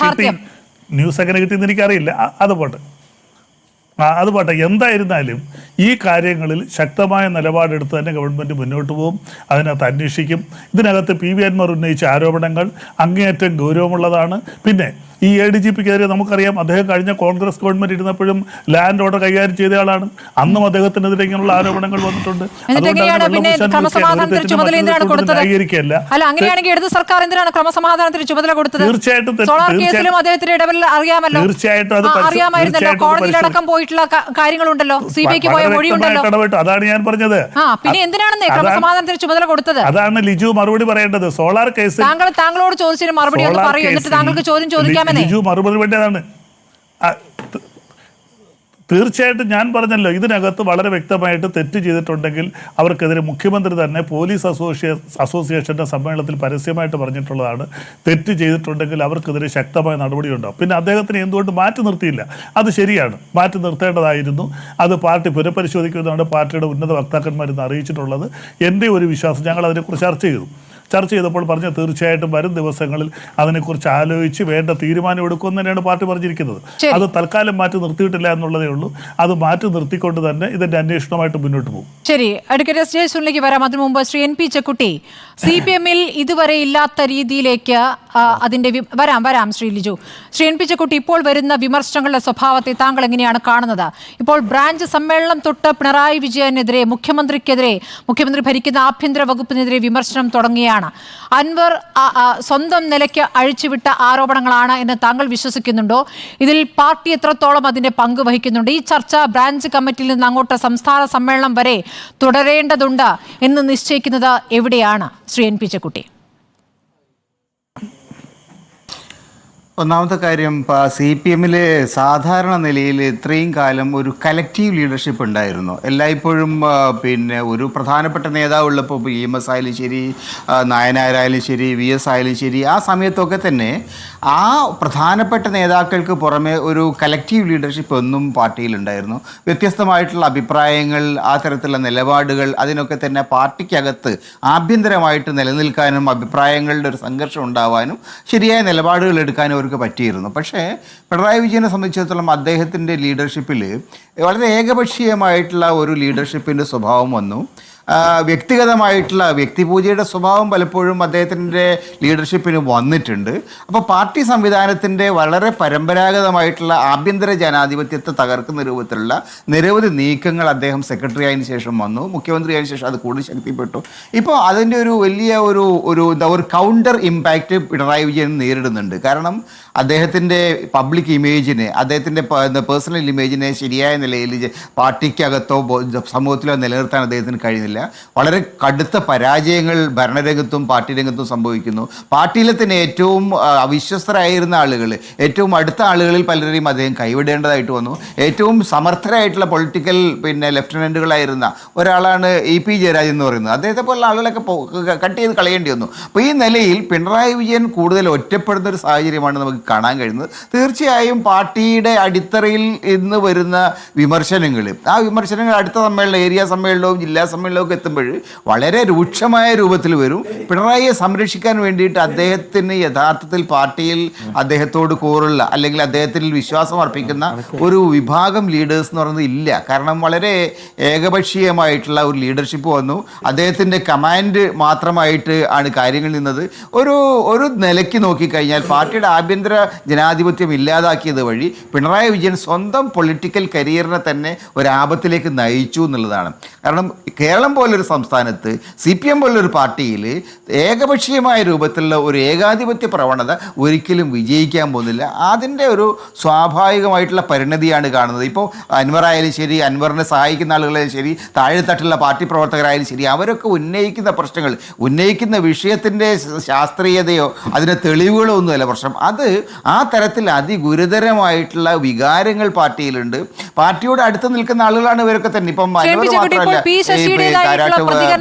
ചർച്ച ന്യൂസ് എങ്ങനെ കിട്ടിയെന്ന് എനിക്കറിയില്ല. അത് പോട്ടെ. എന്തായിരുന്നാലും ഈ കാര്യങ്ങളിൽ ശക്തമായ നിലപാടെടുത്ത് തന്നെ ഗവൺമെൻറ് മുന്നോട്ട് പോകും. അതിനകത്ത് അന്വേഷിക്കും. ഇതിനകത്ത് PV അൻവർ ഉന്നയിച്ച ആരോപണങ്ങൾ അങ്ങേയറ്റം ഗൗരവമുള്ളതാണ്. പിന്നെ ഈ ADGPക്കെതിരെ നമുക്കറിയാം, അദ്ദേഹം കഴിഞ്ഞ കോൺഗ്രസ് ഗവൺമെൻറ് ഇരുന്നപ്പോഴും ലാൻഡ് ഓർഡർ കൈകാര്യം ചെയ്ത ആളാണ്. അന്നും അദ്ദേഹത്തിനെതിരെ ഇങ്ങനെയുള്ള ആരോപണങ്ങൾ വന്നിട്ടുണ്ട്. അതാണ് ഞാൻ പറഞ്ഞത്. പിന്നെ എന്തിനാണ് ക്രമസമാധാനത്തിന് ചുമതല കൊടുത്തത്? അതാണ് ലിജു മറുപടി പറയേണ്ടത്. സോളാർ കേസ് താങ്കളോട് ചോദിച്ചതിന് മറുപടി ഒന്ന് പറയൂ, എന്നിട്ട് താങ്കൾക്ക് ചോദ്യം ചോദിക്കാം. ലിജു മറുപടി വേണ്ടതാണ്. തീർച്ചയായിട്ടും ഞാൻ പറഞ്ഞല്ലോ, ഇതിനകത്ത് വളരെ വ്യക്തമായിട്ട് തെറ്റ് ചെയ്തിട്ടുണ്ടെങ്കിൽ അവർക്കെതിരെ മുഖ്യമന്ത്രി തന്നെ പോലീസ് അസോസിയേഷൻ്റെ സമ്മേളനത്തിൽ പരസ്യമായിട്ട് പറഞ്ഞിട്ടുള്ളതാണ്. തെറ്റ് ചെയ്തിട്ടുണ്ടെങ്കിൽ അവർക്കെതിരെ ശക്തമായ നടപടിയുണ്ടാവും. പിന്നെ അദ്ദേഹത്തിന് എന്തുകൊണ്ട് മാറ്റി നിർത്തിയില്ല? അത് ശരിയാണ്, മാറ്റി നിർത്തേണ്ടതായിരുന്നു. അത് പാർട്ടി പുനഃപരിശോധിക്കുന്നതാണ് പാർട്ടിയുടെ ഉന്നത വക്താക്കന്മാരെന്ന് അറിയിച്ചിട്ടുള്ളത്. എൻ്റെ ഒരു വിശ്വാസം, ഞങ്ങൾ അതിനെക്കുറിച്ച് ചർച്ച ചെയ്തപ്പോൾ പറഞ്ഞ തീർച്ചയായിട്ടും വരും ദിവസങ്ങളിൽ അതിനെക്കുറിച്ച് ആലോചിച്ച് വേണ്ട തീരുമാനം എടുക്കുമെന്ന് തന്നെയാണ് പാർട്ടി പറഞ്ഞിരിക്കുന്നത്. അത് തൽക്കാലം മാറ്റി നിർത്തിയിട്ടില്ല എന്നുള്ളതേ ഉള്ളൂ. അത് മാറ്റി നിർത്തിക്കൊണ്ട് തന്നെ ഇതിന്റെ അന്വേഷണമായിട്ട് മുന്നോട്ട് പോകും. ശരി, അഡ്വക്കേറ്റ് എസ് ജയസൂര്യനിലേക്ക് വരാം. അതിനു മുമ്പ് ശ്രീ NP ചെക്കുട്ടി, CPM-ൽ ഇതുവരെ ഇല്ലാത്ത രീതിയിലേക്ക് അതിന്റെ വരാം ശ്രീ ലിജു. ശ്രീ NP ചെക്കുട്ടി, ഇപ്പോൾ വരുന്ന വിമർശനങ്ങളുടെ സ്വഭാവത്തെ താങ്കൾ എങ്ങനെയാണ് കാണുന്നത്? ഇപ്പോൾ ബ്രാഞ്ച് സമ്മേളനം തൊട്ട് പിണറായി വിജയനെതിരെ, മുഖ്യമന്ത്രി ഭരിക്കുന്ന ആഭ്യന്തര വകുപ്പിനെതിരെ വിമർശനം തുടങ്ങിയാണ്. അൻവർ സ്വന്തം നിലയ്ക്ക് അഴിച്ചുവിട്ട ആരോപണങ്ങളാണ് എന്ന് താങ്കൾ വിശ്വസിക്കുന്നുണ്ടോ? ഇതിൽ പാർട്ടി എത്രത്തോളം അതിന്റെ പങ്ക് വഹിക്കുന്നുണ്ട്? ഈ ചർച്ച ബ്രാഞ്ച് കമ്മിറ്റിയിൽ നിന്ന് അങ്ങോട്ട് സംസ്ഥാന സമ്മേളനം വരെ തുടരേണ്ടതുണ്ട് എന്ന് നിശ്ചയിക്കുന്നത് എവിടെയാണ് ശ്രീ NP ചെക്കുട്ടി? ഒന്നാമത്തെ കാര്യം CPM സാധാരണ നിലയിൽ ഇത്രയും കാലം ഒരു കലക്റ്റീവ് ലീഡർഷിപ്പ് ഉണ്ടായിരുന്നു. എല്ലായ്പ്പോഴും പിന്നെ ഒരു പ്രധാനപ്പെട്ട നേതാവ് ഉള്ളപ്പോൾ EMS ആയാലും ശരി, നായനാരായാലും ശരി, VS ആയാലും ശരി, ആ സമയത്തൊക്കെ തന്നെ ആ പ്രധാനപ്പെട്ട നേതാക്കൾക്ക് പുറമെ ഒരു കലക്റ്റീവ് ലീഡർഷിപ്പ് ഒന്നും പാർട്ടിയിലുണ്ടായിരുന്നു. വ്യത്യസ്തമായിട്ടുള്ള അഭിപ്രായങ്ങൾ, ആ തരത്തിലുള്ള നിലപാടുകൾ, അതിനൊക്കെ തന്നെ പാർട്ടിക്കകത്ത് ആഭ്യന്തരമായിട്ട് നിലനിൽക്കാനും അഭിപ്രായങ്ങളുടെ ഒരു സംഘർഷം ഉണ്ടാവാനും ശരിയായ നിലപാടുകൾ എടുക്കാനും അവർക്ക് പറ്റിയിരുന്നു. പക്ഷേ പിണറായി വിജയനെ സംബന്ധിച്ചിടത്തോളം അദ്ദേഹത്തിൻ്റെ ലീഡർഷിപ്പിൽ വളരെ ഏകപക്ഷീയമായിട്ടുള്ള ഒരു ലീഡർഷിപ്പിൻ്റെ സ്വഭാവം വന്നു. വ്യക്തിഗതമായിട്ടുള്ള വ്യക്തിപൂജയുടെ സ്വഭാവം പലപ്പോഴും അദ്ദേഹത്തിൻ്റെ ലീഡർഷിപ്പിന് വന്നിട്ടുണ്ട്. അപ്പോൾ പാർട്ടി സംവിധാനത്തിൻ്റെ വളരെ പരമ്പരാഗതമായിട്ടുള്ള ആഭ്യന്തര ജനാധിപത്യത്തെ തകർക്കുന്ന രൂപത്തിലുള്ള നിരവധി നീക്കങ്ങൾ അദ്ദേഹം സെക്രട്ടറി ആയതിനു ശേഷം വന്നു. മുഖ്യമന്ത്രി ആയതിനു ശേഷം അത് കൂടുതൽ ശക്തിപ്പെട്ടു. ഇപ്പോൾ അതിൻ്റെ ഒരു വലിയ ഒരു കൗണ്ടർ ഇമ്പാക്റ്റ് പിണറായി വിജയൻ നേരിടുന്നുണ്ട്. കാരണം അദ്ദേഹത്തിൻ്റെ പബ്ലിക് ഇമേജിനെ, അദ്ദേഹത്തിൻ്റെ പേഴ്സണൽ ഇമേജിനെ ശരിയായ നിലയിൽ പാർട്ടിക്കകത്തോ സമൂഹത്തിലോ നിലനിർത്താൻ അദ്ദേഹത്തിന് കഴിയുന്നില്ല. വളരെ കടുത്ത പരാജയങ്ങൾ ഭരണരംഗത്തും പാർട്ടി രംഗത്തും സംഭവിക്കുന്നു. പാർട്ടിയിലെ തന്നെ ഏറ്റവും അവിശ്വസ്തരായിരുന്ന ആളുകൾ, ഏറ്റവും അടുത്ത ആളുകളിൽ പലരെയും അദ്ദേഹം കൈവിടേണ്ടതായിട്ട് വന്നു. ഏറ്റവും സമർത്ഥരായിട്ടുള്ള പൊളിറ്റിക്കൽ ലെഫ്റ്റനൻറ്റുകളായിരുന്ന ഒരാളാണ് EP ജയരാജൻ എന്ന് പറയുന്നത്. അദ്ദേഹത്തെ പോലുള്ള ആളുകളൊക്കെ കട്ട് ചെയ്ത് കളയേണ്ടി വന്നു. അപ്പോൾ ഈ നിലയിൽ പിണറായി വിജയൻ കൂടുതൽ ഒറ്റപ്പെടുന്ന ഒരു സാഹചര്യമാണ് നമുക്ക് കാണാൻ കഴിയുന്നത്. തീർച്ചയായും പാർട്ടിയുടെ അടിത്തറയിൽ ഇന്ന് വരുന്ന വിമർശനങ്ങൾ, ആ വിമർശനങ്ങൾ അടുത്ത സമ്മേളനം, ഏരിയ സമ്മേളനവും ജില്ലാ സമ്മേളനവും എത്തുമ്പോൾ വളരെ രൂക്ഷമായ രൂപത്തിൽ വരും. പിണറായിയെ സംരക്ഷിക്കാൻ വേണ്ടിയിട്ട് അദ്ദേഹത്തിന് യഥാർത്ഥത്തിൽ പാർട്ടിയിൽ അദ്ദേഹത്തോട് കൂറുള്ള അല്ലെങ്കിൽ അദ്ദേഹത്തിൽ വിശ്വാസം അർപ്പിക്കുന്ന ഒരു വിഭാഗം ലീഡേഴ്സ് എന്ന് പറയുന്നത് ഇല്ല. കാരണം വളരെ ഏകപക്ഷീയമായിട്ടുള്ള ഒരു ലീഡർഷിപ്പ് വന്നു. അദ്ദേഹത്തിൻ്റെ കമാൻഡ് മാത്രമായിട്ട് ആണ് കാര്യങ്ങൾ നിന്നത്. ഒരു നിലയ്ക്ക് നോക്കിക്കഴിഞ്ഞാൽ പാർട്ടിയുടെ ആഭ്യന്തര ജനാധിപത്യം ഇല്ലാതാക്കിയത് വഴി പിണറായി വിജയൻ സ്വന്തം പൊളിറ്റിക്കൽ കരിയറിനെ തന്നെ ഒരാപത്തിലേക്ക് നയിച്ചു എന്നുള്ളതാണ്. കാരണം കേരളം പോലൊരു സംസ്ഥാനത്ത് CPM പോലൊരു പാർട്ടിയിൽ ഏകപക്ഷീയമായ രൂപത്തിലുള്ള ഒരു ഏകാധിപത്യ പ്രവണത ഒരിക്കലും വിജയിക്കാൻ പോകുന്നില്ല. അതിൻ്റെ ഒരു സ്വാഭാവികമായിട്ടുള്ള പരിണതിയാണ് കാണുന്നത്. ഇപ്പോൾ അൻവർ ആയാലും ശരി, അൻവറിനെ സഹായിക്കുന്ന ആളുകളായാലും ശരി, താഴെത്തട്ടുള്ള പാർട്ടി പ്രവർത്തകരായാലും ശരി, അവരൊക്കെ ഉന്നയിക്കുന്ന പ്രശ്നങ്ങൾ, ഉന്നയിക്കുന്ന വിഷയത്തിൻ്റെ ശാസ്ത്രീയതയോ അതിൻ്റെ തെളിവുകളോ ഒന്നുമല്ല പ്രശ്നം. അത് ആ തരത്തിൽ അതിഗുരുതരമായിട്ടുള്ള വികാരങ്ങൾ പാർട്ടിയിലുണ്ട്. പാർട്ടിയോട് അടുത്ത് നിൽക്കുന്ന ആളുകളാണ് ഇവരൊക്കെ തന്നെ. ഇപ്പം അൻവർ മാത്രമല്ല,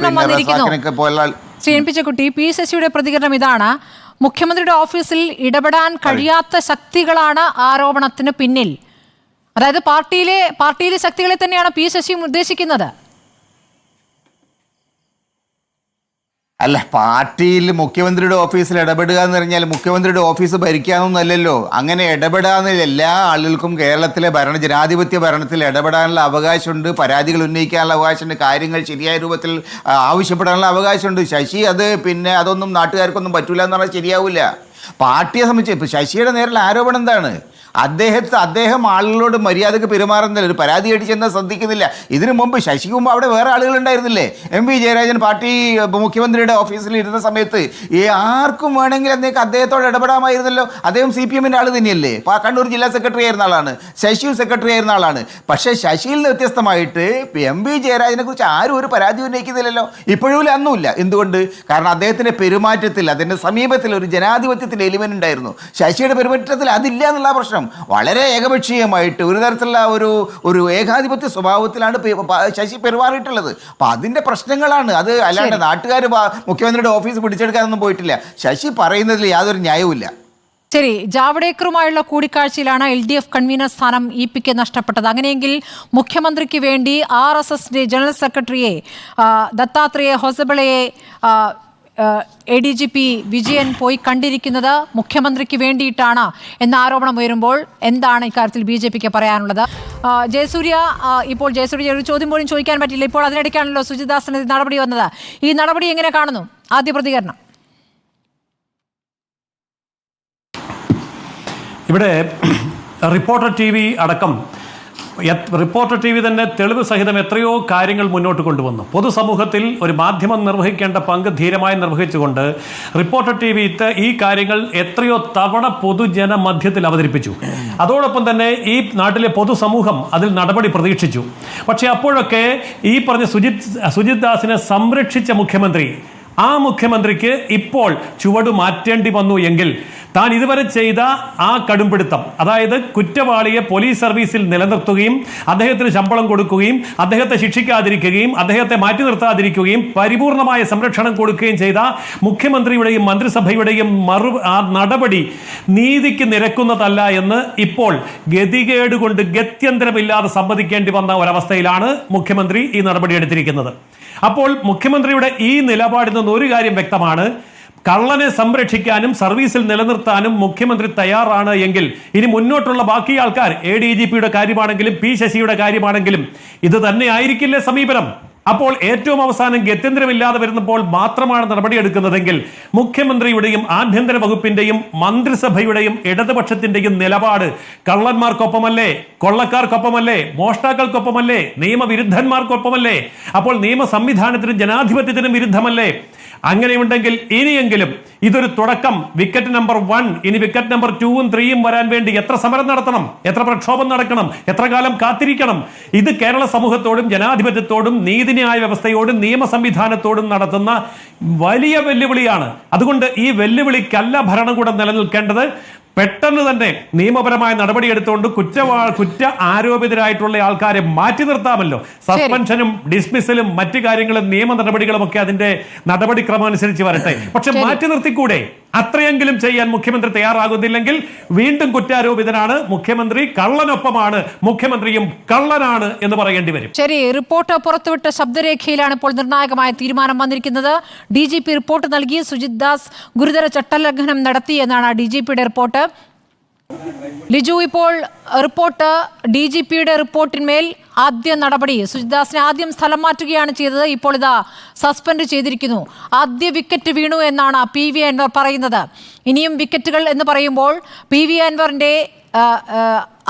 ശ്രീ പി ശശിയുടെ പ്രതികരണം ഇതാണ്: മുഖ്യമന്ത്രിയുടെ ഓഫീസിൽ ഇടപെടാൻ കഴിയാത്ത ശക്തികളാണ് ആരോപണത്തിന് പിന്നിൽ. അതായത് പാർട്ടിയിലെ ശക്തികളെ തന്നെയാണ് പി ശശിയും ഉദ്ദേശിക്കുന്നത്. അല്ല, പാർട്ടിയിൽ മുഖ്യമന്ത്രിയുടെ ഓഫീസിൽ ഇടപെടുക എന്ന് പറഞ്ഞാൽ മുഖ്യമന്ത്രിയുടെ ഓഫീസ് ഭരിക്കാമെന്നല്ലോ. അങ്ങനെ ഇടപെടാന്ന് എല്ലാ ആളുകൾക്കും കേരളത്തിലെ ജനാധിപത്യ ഭരണത്തിൽ ഇടപെടാനുള്ള അവകാശമുണ്ട്, പരാതികൾ ഉന്നയിക്കാനുള്ള അവകാശമുണ്ട്, കാര്യങ്ങൾ ശരിയായ രൂപത്തിൽ ആവശ്യപ്പെടാനുള്ള അവകാശമുണ്ട്. ശശി അതൊന്നും നാട്ടുകാർക്കൊന്നും പറ്റൂല എന്ന് പറഞ്ഞാൽ ശരിയാവില്ല. പാർട്ടിയെ സംബന്ധിച്ച് ഇപ്പോൾ ശശിയുടെ നേരിൽ ആരോപണം എന്താണ്? അദ്ദേഹം ആളുകളോട് മര്യാദക്ക് പെരുമാറുന്നില്ല, ഒരു പരാതി അടിച്ചെന്ന് ശ്രദ്ധിക്കുന്നില്ല. ഇതിനു മുമ്പ് ശശിക്ക് മുമ്പ് അവിടെ വേറെ ആളുകളുണ്ടായിരുന്നില്ലേ? MP ജയരാജൻ പാർട്ടി മുഖ്യമന്ത്രിയുടെ ഓഫീസിൽ ഇരുന്ന സമയത്ത് ആർക്കും വേണമെങ്കിൽ അദ്ദേഹത്തോട് ഇടപെടാമായിരുന്നല്ലോ. അദ്ദേഹം CPMൻ്റെ ആൾ തന്നെയല്ലേ, കണ്ണൂർ ജില്ലാ സെക്രട്ടറി ആയിരുന്ന ആളാണ്, ശശിയും സെക്രട്ടറി ആയിരുന്ന ആളാണ്. പക്ഷേ ശശിയിൽ നിന്ന് വ്യത്യസ്തമായിട്ട് MP ജയരാജനെ കുറിച്ച് ആരും ഒരു പരാതി ഉന്നയിക്കുന്നില്ലല്ലോ, ഇപ്പോഴും അന്നുമില്ല. എന്തുകൊണ്ട്? കാരണം അദ്ദേഹത്തിൻ്റെ പെരുമാറ്റത്തിൽ, അതിൻ്റെ സമീപത്തിൽ ഒരു ജനാധിപത്യത്തിൻ്റെ എലിമെൻ്റ് ഉണ്ടായിരുന്നു. ശശിയുടെ പെരുമാറ്റത്തിൽ അതില്ല എന്നുള്ള പ്രശ്നം. വളരെ ഏകപക്ഷീയമായിട്ട് ഒരു തരത്തിലുള്ള ഒരു ഏകാധിപത്യ സ്വഭാവത്തിലാണ് ശശി പെരുമാറിയിട്ടുള്ളത്. അപ്പം അതിൻ്റെ പ്രശ്നങ്ങളാണ് അത്. അല്ലാണ്ട് നാട്ടുകാർ മുഖ്യമന്ത്രിയുടെ ഓഫീസ് പിടിച്ചെടുക്കാനൊന്നും പോയിട്ടില്ല. ശശി പറയുന്നതിൽ യാതൊരു ന്യായവുമില്ല. ശരി, ജാവ്ദേക്കറുമായുള്ള കൂടിക്കാഴ്ചയിലാണ് LDF കൺവീനർ സ്ഥാനം EP-ക്ക് നഷ്ടപ്പെട്ടത്. അങ്ങനെയെങ്കിൽ മുഖ്യമന്ത്രിക്ക് വേണ്ടി RSS ജനറൽ സെക്രട്ടറിയെ ദത്താത്രേയ ഹൊസബളയെ ADGP വിജയൻ പോയി കണ്ടിരിക്കുന്നത് മുഖ്യമന്ത്രിക്ക് വേണ്ടിയിട്ടാണ് എന്ന ആരോപണം ഉയരുമ്പോൾ എന്താണ് ഇക്കാര്യത്തിൽ BJP-ക്ക് പറയാനുള്ളത്? ജയസൂര്യ, ഇപ്പോൾ ജയസൂര്യ ഒരു ചോദ്യം പോലും ചോദിക്കാൻ പറ്റില്ല. ഇപ്പോൾ അതിനിടയ്ക്കാണല്ലോ സുജിദാസിന് നടപടി വന്നത്. ഈ നടപടി എങ്ങനെ കാണുന്നു? ആദ്യ പ്രതികരണം. ഇവിടെ റിപ്പോർട്ടർ TV അടക്കം റിപ്പോർട്ടർ TV തന്നെ തെളിവ് സഹിതം എത്രയോ കാര്യങ്ങൾ മുന്നോട്ട് കൊണ്ടുവന്നു. പൊതുസമൂഹത്തിൽ ഒരു മാധ്യമം നിർവഹിക്കേണ്ട പങ്ക് ധീരമായി നിർവഹിച്ചുകൊണ്ട് റിപ്പോർട്ടർ TV ഈ കാര്യങ്ങൾ എത്രയോ തവണ പൊതുജന മധ്യത്തിൽ അവതരിപ്പിച്ചു. അതോടൊപ്പം തന്നെ ഈ നാട്ടിലെ പൊതുസമൂഹം അതിൽ നടപടി പ്രതീക്ഷിച്ചു. പക്ഷേ അപ്പോഴൊക്കെ ഈ പറഞ്ഞ സുജിത് ദാസിനെ സംരക്ഷിച്ച മുഖ്യമന്ത്രി ആ മുഖ്യമന്ത്രിക്ക് ഇപ്പോൾ ചുവട് മാറ്റേണ്ടി വന്നു എങ്കിൽ താൻ ഇതുവരെ ചെയ്ത ആ കടുംപിടുത്തം, അതായത് കുറ്റവാളിയെ പോലീസ് സർവീസിൽ നിലനിർത്തുകയും അദ്ദേഹത്തിന് ശമ്പളം കൊടുക്കുകയും അദ്ദേഹത്തെ ശിക്ഷിക്കാതിരിക്കുകയും അദ്ദേഹത്തെ മാറ്റി നിർത്താതിരിക്കുകയും പരിപൂർണമായ സംരക്ഷണം കൊടുക്കുകയും ചെയ്ത മുഖ്യമന്ത്രിയുടെയും മന്ത്രിസഭയുടെയും ആ നടപടി നീതിക്ക് നിരക്കുന്നതല്ല എന്ന് ഇപ്പോൾ ഗതികേട് കൊണ്ട് ഗത്യന്തരമില്ലാതെ സമ്മതിക്കേണ്ടി വന്ന ഒരവസ്ഥയിലാണ് മുഖ്യമന്ത്രി ഈ നടപടി എടുത്തിരിക്കുന്നത്. അപ്പോൾ മുഖ്യമന്ത്രിയുടെ ഈ നിലപാടിൽ നിന്ന് ഒരു കാര്യം വ്യക്തമാണ്: കള്ളനെ സംരക്ഷിക്കാനും സർവീസിൽ നിലനിർത്താനും മുഖ്യമന്ത്രി തയ്യാറാണ് എങ്കിൽ ഇനി മുന്നോട്ടുള്ള ബാക്കി ആൾക്കാർ, ADGPയുടെ കാര്യമാണെങ്കിലും പി ശശിയുടെ കാര്യമാണെങ്കിലും ഇത് തന്നെ ആയിരിക്കില്ലേ സമീപനം? അപ്പോൾ ഏറ്റവും അവസാനം ഗത്യന്തരമില്ലാതെ വരുന്നപ്പോൾ മാത്രമാണ് നടപടിയെടുക്കുന്നതെങ്കിൽ മുഖ്യമന്ത്രിയുടെയും ആഭ്യന്തര വകുപ്പിന്റെയും മന്ത്രിസഭയുടെയും ഇടതുപക്ഷത്തിന്റെയും നിലപാട് കള്ളന്മാർക്കൊപ്പമല്ലേ, കൊള്ളക്കാർക്കൊപ്പമല്ലേ, മോഷ്ടാക്കൾക്കൊപ്പമല്ലേ, നിയമവിരുദ്ധന്മാർക്കൊപ്പമല്ലേ? അപ്പോൾ നിയമ സംവിധാനത്തിനും ജനാധിപത്യത്തിനും വിരുദ്ധമല്ലേ? അങ്ങനെയുണ്ടെങ്കിൽ ഇനിയെങ്കിലും ഇതൊരു തുടക്കം. വിക്കറ്റ് നമ്പർ 1, ഇനി വിക്കറ്റ് നമ്പർ 2ഉം 3ഉം വരാൻ വേണ്ടി എത്ര സമരം നടത്തണം, എത്ര പ്രക്ഷോഭം നടക്കണം, എത്ര കാലം കാത്തിരിക്കണം? ഇത് കേരള സമൂഹത്തോടും ജനാധിപത്യത്തോടും നീതിന്യായ വ്യവസ്ഥയോടും നിയമ സംവിധാനത്തോടും നടത്തുന്ന വലിയ വെല്ലുവിളിയാണ്. അതുകൊണ്ട് ഈ വെല്ലുവിളിക്കല്ല ഭരണകൂടം നിലനിൽക്കേണ്ടത്. പെട്ടെന്ന് തന്നെ നിയമപരമായ നടപടിയെടുത്തുകൊണ്ട് കുറ്റ ആരോപിതരായിട്ടുള്ള ആൾക്കാരെ മാറ്റി നിർത്താമല്ലോ. സസ്പെൻഷനും ഡിസ്മിസലും മറ്റു കാര്യങ്ങളും നിയമ നടപടികളും ഒക്കെ അതിന്റെ നടപടിക്രമം അനുസരിച്ച് വരട്ടെ. പക്ഷെ മാറ്റി നിർത്തിക്കൂടെ? അത്രയെങ്കിലും ചെയ്യാൻ മുഖ്യമന്ത്രി തയ്യാറാകുന്നില്ലെങ്കിൽ വീണ്ടും കുറ്റാരോപിതനാണ് മുഖ്യമന്ത്രി, കള്ളനൊപ്പമാണ് മുഖ്യമന്ത്രിയും കള്ളനാണ് എന്ന് പറയേണ്ടി വരും. ശരി, റിപ്പോർട്ട് പുറത്തുവിട്ട ശബ്ദരേഖയിലാണ് ഇപ്പോൾ നിർണായകമായ തീരുമാനം വന്നിരിക്കുന്നത്. DGP റിപ്പോർട്ട് നൽകി സുജിത് ദാസ് ഗുരുതര ചട്ടലംഘനം നടത്തി എന്നാണ് DGPയുടെ റിപ്പോർട്ട്. ലിജു, ഇപ്പോൾ റിപ്പോർട്ട് DGPയുടെ റിപ്പോർട്ടിന്മേൽ ആദ്യ നടപടി, സുജിത് ദാസിനെ ആദ്യം സ്ഥലം മാറ്റുകയാണ് ചെയ്തത്. ഇപ്പോൾ ഇതാ സസ്പെൻഡ് ചെയ്തിരിക്കുന്നു. ആദ്യ വിക്കറ്റ് വീണു എന്നാണ് PV അൻവർ പറയുന്നത്. ഇനിയും വിക്കറ്റുകൾ എന്ന് പറയുമ്പോൾ PV അൻവറിന്റെ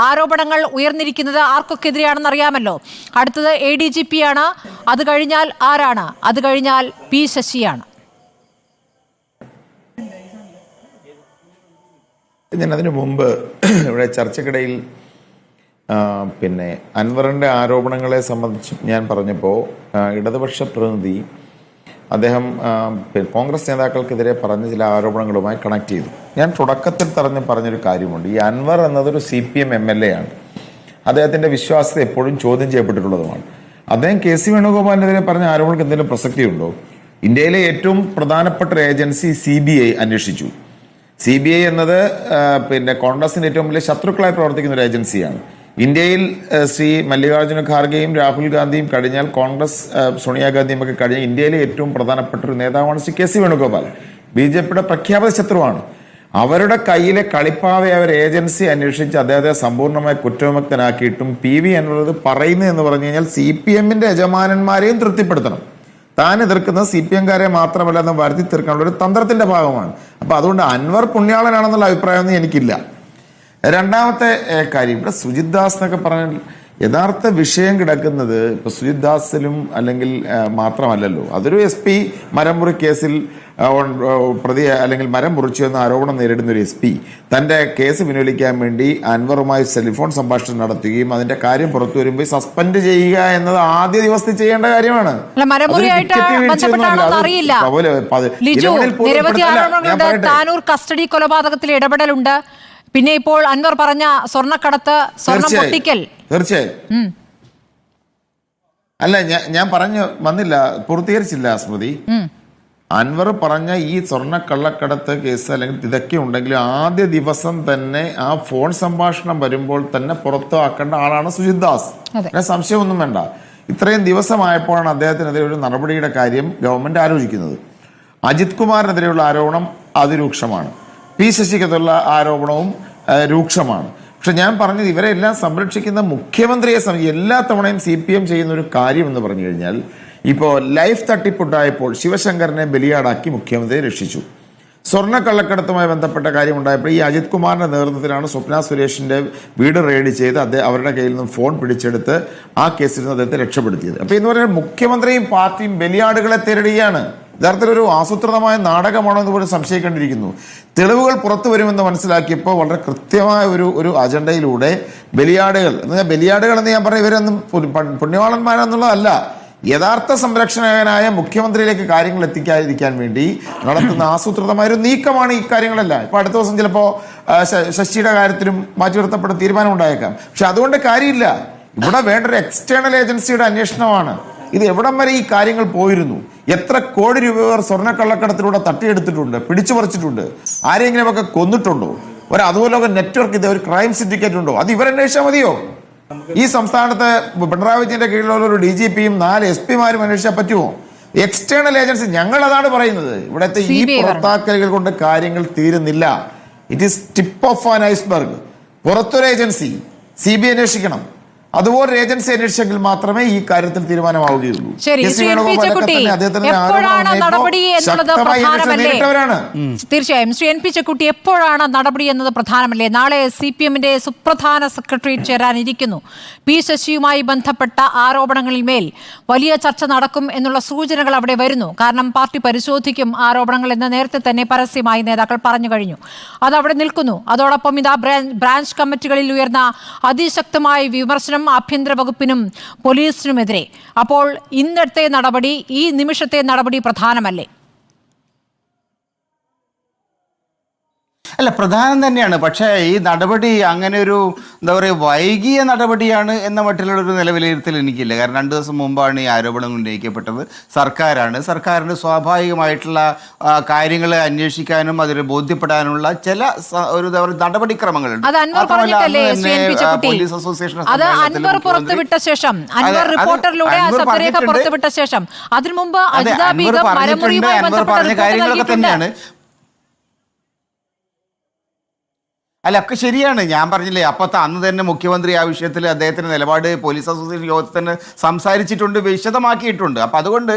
ആരോപണങ്ങൾ ഉയർന്നിരിക്കുന്നത് ആർക്കൊക്കെതിരെയാണെന്ന് അറിയാമല്ലോ. അടുത്തത് ADGP ആണ്. അത് കഴിഞ്ഞാൽ ആരാണ്? അത് കഴിഞ്ഞാൽ P ശശിയാണ്. ഞാൻ അതിനു മുമ്പ് ഇവിടെ ചർച്ചയ്ക്കിടയിൽ അൻവറിൻ്റെ ആരോപണങ്ങളെ സംബന്ധിച്ച് ഞാൻ പറഞ്ഞപ്പോൾ ഇടതുപക്ഷ പ്രതിനിധി അദ്ദേഹം കോൺഗ്രസ് നേതാക്കൾക്കെതിരെ പറഞ്ഞ ചില ആരോപണങ്ങളുമായി കണക്ട് ചെയ്തു. ഞാൻ തുടക്കത്തിൽ പറഞ്ഞൊരു കാര്യമുണ്ട്. ഈ അൻവർ എന്നതൊരു CPM MLA ആണ്. അദ്ദേഹത്തിൻ്റെ വിശ്വാസ്യത എപ്പോഴും ചോദ്യം ചെയ്യപ്പെട്ടിട്ടുള്ളതുമാണ്. അദ്ദേഹം KC വേണുഗോപാലിനെതിരെ പറഞ്ഞ ആരോപണങ്ങൾക്ക് എന്തെങ്കിലും പ്രസക്തിയുണ്ടോ? ഇന്ത്യയിലെ ഏറ്റവും പ്രധാനപ്പെട്ട ഒരു ഏജൻസി CBI അന്വേഷിച്ചു. CBI എന്നത് കോൺഗ്രസിന്റെ ഏറ്റവും വലിയ ശത്രുക്കളായി പ്രവർത്തിക്കുന്ന ഒരു ഏജൻസിയാണ്. ഇന്ത്യയിൽ ശ്രീ മല്ലികാർജ്ജുന ഖാർഗെയും രാഹുൽ ഗാന്ധിയും കഴിഞ്ഞാൽ കോൺഗ്രസ് സോണിയാഗാന്ധിയും ഒക്കെ കഴിഞ്ഞാൽ ഇന്ത്യയിലെ ഏറ്റവും പ്രധാനപ്പെട്ട ഒരു നേതാവാണ് ശ്രീ KC വേണുഗോപാൽ. BJPയുടെ പ്രഖ്യാപിത ശത്രുവാണ്. അവരുടെ കയ്യിലെ കളിപ്പാവെ അവർ ഏജൻസി അന്വേഷിച്ച് അദ്ദേഹത്തെ സമ്പൂർണ്ണമായി കുറ്റവിമുക്തനാക്കിയിട്ടും PV അൻവർ ഇത് പറയുന്നത് എന്ന് പറഞ്ഞു കഴിഞ്ഞാൽ CPMന്റെ യജമാനന്മാരെയും തൃപ്തിപ്പെടുത്തണം. താൻ എതിർക്കുന്നത് CPMകാരെ മാത്രമല്ല എന്ന് വരുത്തി തീർക്കാനുള്ള ഒരു തന്ത്രത്തിന്റെ ഭാഗമാണ്. അപ്പൊ അതുകൊണ്ട് അൻവർ പുണ്യാളനാണെന്നുള്ള അഭിപ്രായമൊന്നും എനിക്കില്ല. രണ്ടാമത്തെ കാര്യം, ഇവിടെ സുജിത് ദാസ് എന്നൊക്കെ പറഞ്ഞാൽ യഥാർത്ഥ വിഷയം കിടക്കുന്നത് ഇപ്പൊ സുജിത് ദാസിലും അല്ലെങ്കിൽ മാത്രമല്ലല്ലോ. അതൊരു SP മരം മുറി കേസിൽ പ്രതി അല്ലെങ്കിൽ മരം മുറിച്ചു എന്ന ആരോപണം നേരിടുന്ന ഒരു SP തന്റെ കേസ് പിൻവലിക്കാൻ വേണ്ടി അൻവറുമായി ടെലിഫോൺ സംഭാഷണം നടത്തുകയും അതിന്റെ കാര്യം പുറത്തു വരുമ്പോൾ സസ്പെൻഡ് ചെയ്യുക എന്നത് ആദ്യ ദിവസത്തിൽ ചെയ്യേണ്ട കാര്യമാണ്. താനൂർ കസ്റ്റഡി കൊലപാതകത്തിലെ ഇടപെടലുണ്ട്. പിന്നെ ഇപ്പോൾ അൻവർ പറഞ്ഞ സ്വർണ്ണക്കടത്ത്, സ്വർണ്ണം പൊട്ടിക്കൽ, തീർച്ചയായും അല്ല ഞാൻ പറഞ്ഞു വന്നില്ല, പൂർത്തീകരിച്ചില്ല സ്മൃതി. അൻവർ പറഞ്ഞ ഈ സ്വർണ്ണ കള്ളക്കടത്ത് കേസ് അല്ലെങ്കിൽ ഇതൊക്കെ ഉണ്ടെങ്കിൽ ആദ്യ ദിവസം തന്നെ ആ ഫോൺ സംഭാഷണം വരുമ്പോൾ തന്നെ പുറത്താക്കേണ്ട ആളാണ് സുജിത് ദാസ്. സംശയമൊന്നും വേണ്ട. ഇത്രയും ദിവസമായപ്പോഴാണ് അദ്ദേഹത്തിനെതിരെ ഒരു നടപടിയുടെ കാര്യം ഗവൺമെന്റ് ആലോചിക്കുന്നത്. അജിത് കുമാറിനെതിരെയുള്ള ആരോപണം അതിരൂക്ഷമാണ്. P ശശിക്കെതിരെയുള്ള ആരോപണവും രൂക്ഷമാണ്. പക്ഷെ ഞാൻ പറഞ്ഞത് ഇവരെല്ലാം സംരക്ഷിക്കുന്ന മുഖ്യമന്ത്രിയെ എല്ലാ തവണയും CPM ചെയ്യുന്ന ഒരു കാര്യം എന്ന് പറഞ്ഞു കഴിഞ്ഞാൽ, ഇപ്പോൾ ലൈഫ് തട്ടിപ്പുണ്ടായപ്പോൾ ശിവശങ്കരനെ ബലിയാടാക്കി മുഖ്യമന്ത്രിയെ രക്ഷിച്ചു. സ്വർണ്ണക്കള്ളക്കടത്തുമായി ബന്ധപ്പെട്ട കാര്യം ഉണ്ടായപ്പോൾ ഈ അജിത് കുമാറിന്റെ നേതൃത്വത്തിലാണ് സ്വപ്ന സുരേഷിന്റെ വീട് റെയ്ഡ് ചെയ്ത് അവരുടെ കയ്യിൽ നിന്നും ഫോൺ പിടിച്ചെടുത്ത് ആ കേസിൽ നിന്ന് അദ്ദേഹത്തെ രക്ഷപ്പെടുത്തിയത്. അപ്പൊ എന്ന് പറഞ്ഞാൽ മുഖ്യമന്ത്രിയും പാർട്ടിയും ബലിയാടുകളെ തേടുകയാണ്. യഥാർത്ഥത്തിൽ ഒരു ആസൂത്രിതമായ നാടകമാണോ എന്ന് പോലും സംശയിക്കേണ്ടിയിരിക്കുന്നു. തെളിവുകൾ പുറത്തു വരുമെന്ന് മനസ്സിലാക്കിയപ്പോൾ വളരെ കൃത്യമായ ഒരു അജണ്ടയിലൂടെ ബലിയാടുകൾ എന്ന് ഞാൻ പറഞ്ഞ ഇവരൊന്നും പുണ്യവാളന്മാരെന്നുള്ളതല്ല. യഥാർത്ഥ സംരക്ഷകനായ മുഖ്യമന്ത്രിയിലേക്ക് കാര്യങ്ങൾ എത്തിക്കാതിരിക്കാൻ വേണ്ടി നടത്തുന്ന ആസൂത്രിതമായ ഒരു നീക്കമാണ് ഈ കാര്യങ്ങളെല്ലാം. ഇപ്പൊ അടുത്ത ദിവസം ചിലപ്പോ ശശിയുടെ കാര്യത്തിലും മാറ്റി നിർത്തപ്പെടുന്ന തീരുമാനം ഉണ്ടായേക്കാം. പക്ഷെ അതുകൊണ്ട് കാര്യമില്ല. ഇവിടെ വേണ്ട ഒരു എക്സ്റ്റേണൽ ഏജൻസിയുടെ അന്വേഷണമാണ്. ഇത് എവിടം വരെ ഈ കാര്യങ്ങൾ പോയിരുന്നു, എത്ര കോടി രൂപ സ്വർണ്ണക്കള്ളക്കടത്തിലൂടെ തട്ടിയെടുത്തിട്ടുണ്ട്, പിടിച്ചു പറിച്ചിട്ടുണ്ട്, ആരെങ്കിലുമൊക്കെ കൊന്നിട്ടുണ്ടോ, അതുപോലെ നെറ്റ്വർക്ക്, ഇത് ഒരു ക്രൈം സിൻഡിക്കേറ്റ് ഉണ്ടോ, അത് ഇവരന്വേഷിച്ചാൽ മതിയോ? ഈ സംസ്ഥാനത്ത് പിണറായി വിജയന്റെ കീഴിലുള്ള ഒരു DGPയും 4 SP-മാരും അന്വേഷിച്ചാൽ പറ്റുമോ? എക്സ്റ്റേണൽ ഏജൻസി, ഞങ്ങൾ അതാണ് പറയുന്നത്. ഇവിടുത്തെ ഈ പുറത്താക്കലുകൾ കൊണ്ട് കാര്യങ്ങൾ തീരുന്നില്ല. It is tip of an iceberg. പുറത്തൊരു ഏജൻസി CBI അന്വേഷിക്കണം. അതുപോലെ ഏജൻസി അന്വേഷിച്ചെങ്കിൽ മാത്രമേ ഈ കാര്യത്തിൽ തീരുമാനമാവുകയുള്ളൂ. തീർച്ചയായും ശ്രീ NP ചെക്കുട്ടി, എപ്പോഴാണ് നടപടി എന്നത് പ്രധാനമല്ലേ? നാളെ CPM-ന്റെ സുപ്രധാന സെക്രട്ടേറിയറ്റ് ചേരാനിരിക്കുന്നു. P. ശശിയുമായി ബന്ധപ്പെട്ട ആരോപണങ്ങളിൽ മേൽ വലിയ ചർച്ച നടക്കും എന്നുള്ള സൂചനകൾ അവിടെ വരുന്നു. കാരണം പാർട്ടി പരിശോധിക്കും ആരോപണങ്ങൾ എന്ന് നേരത്തെ തന്നെ പരസ്യമായി നേതാക്കൾ പറഞ്ഞു കഴിഞ്ഞു. അതവിടെ നിൽക്കുന്നു. അതോടൊപ്പം ഇതാ ബ്രാഞ്ച് കമ്മിറ്റികളിൽ ഉയർന്ന അതിശക്തമായ വിമർശനം ആഭ്യന്തര വകുപ്പിനും പോലീസിനുമെതിരെ. അപ്പോൾ ഇന്നത്തെ നടപടി, ഈ നിമിഷത്തെ നടപടി പ്രധാനമല്ലേ? അല്ല, പ്രധാനം തന്നെയാണ്. പക്ഷേ ഈ നടപടി അങ്ങനെ ഒരു എന്താ പറയുക വൈകിയ നടപടിയാണ് എന്ന മട്ടിലുള്ളൊരു നിലവിലയിരുത്തൽ എനിക്കില്ല. കാരണം 2 ദിവസം മുമ്പാണ് ഈ ആരോപണം ഉന്നയിക്കപ്പെട്ടത്. സർക്കാരിന് സ്വാഭാവികമായിട്ടുള്ള കാര്യങ്ങൾ അന്വേഷിക്കാനും അതിന് ബോധ്യപ്പെടാനുള്ള ചില ഒരു നടപടിക്രമങ്ങളുണ്ട്. പോലീസ് അസോസിയേഷൻ പുറത്തുവിട്ട ശേഷം, അതിനു മുമ്പ് പറഞ്ഞ കാര്യങ്ങളൊക്കെ തന്നെയാണ്. അല്ല, ഒക്കെ ശരിയാണ്. ഞാൻ പറഞ്ഞില്ലേ, അന്ന് തന്നെ മുഖ്യമന്ത്രി ആ വിഷയത്തിൽ അദ്ദേഹത്തിന്റെ നിലപാട് പോലീസ് അസോസിയേഷൻ യോഗത്തിൽ തന്നെ സംസാരിച്ചിട്ടുണ്ട്, വിശദമാക്കിയിട്ടുണ്ട്. അപ്പം അതുകൊണ്ട്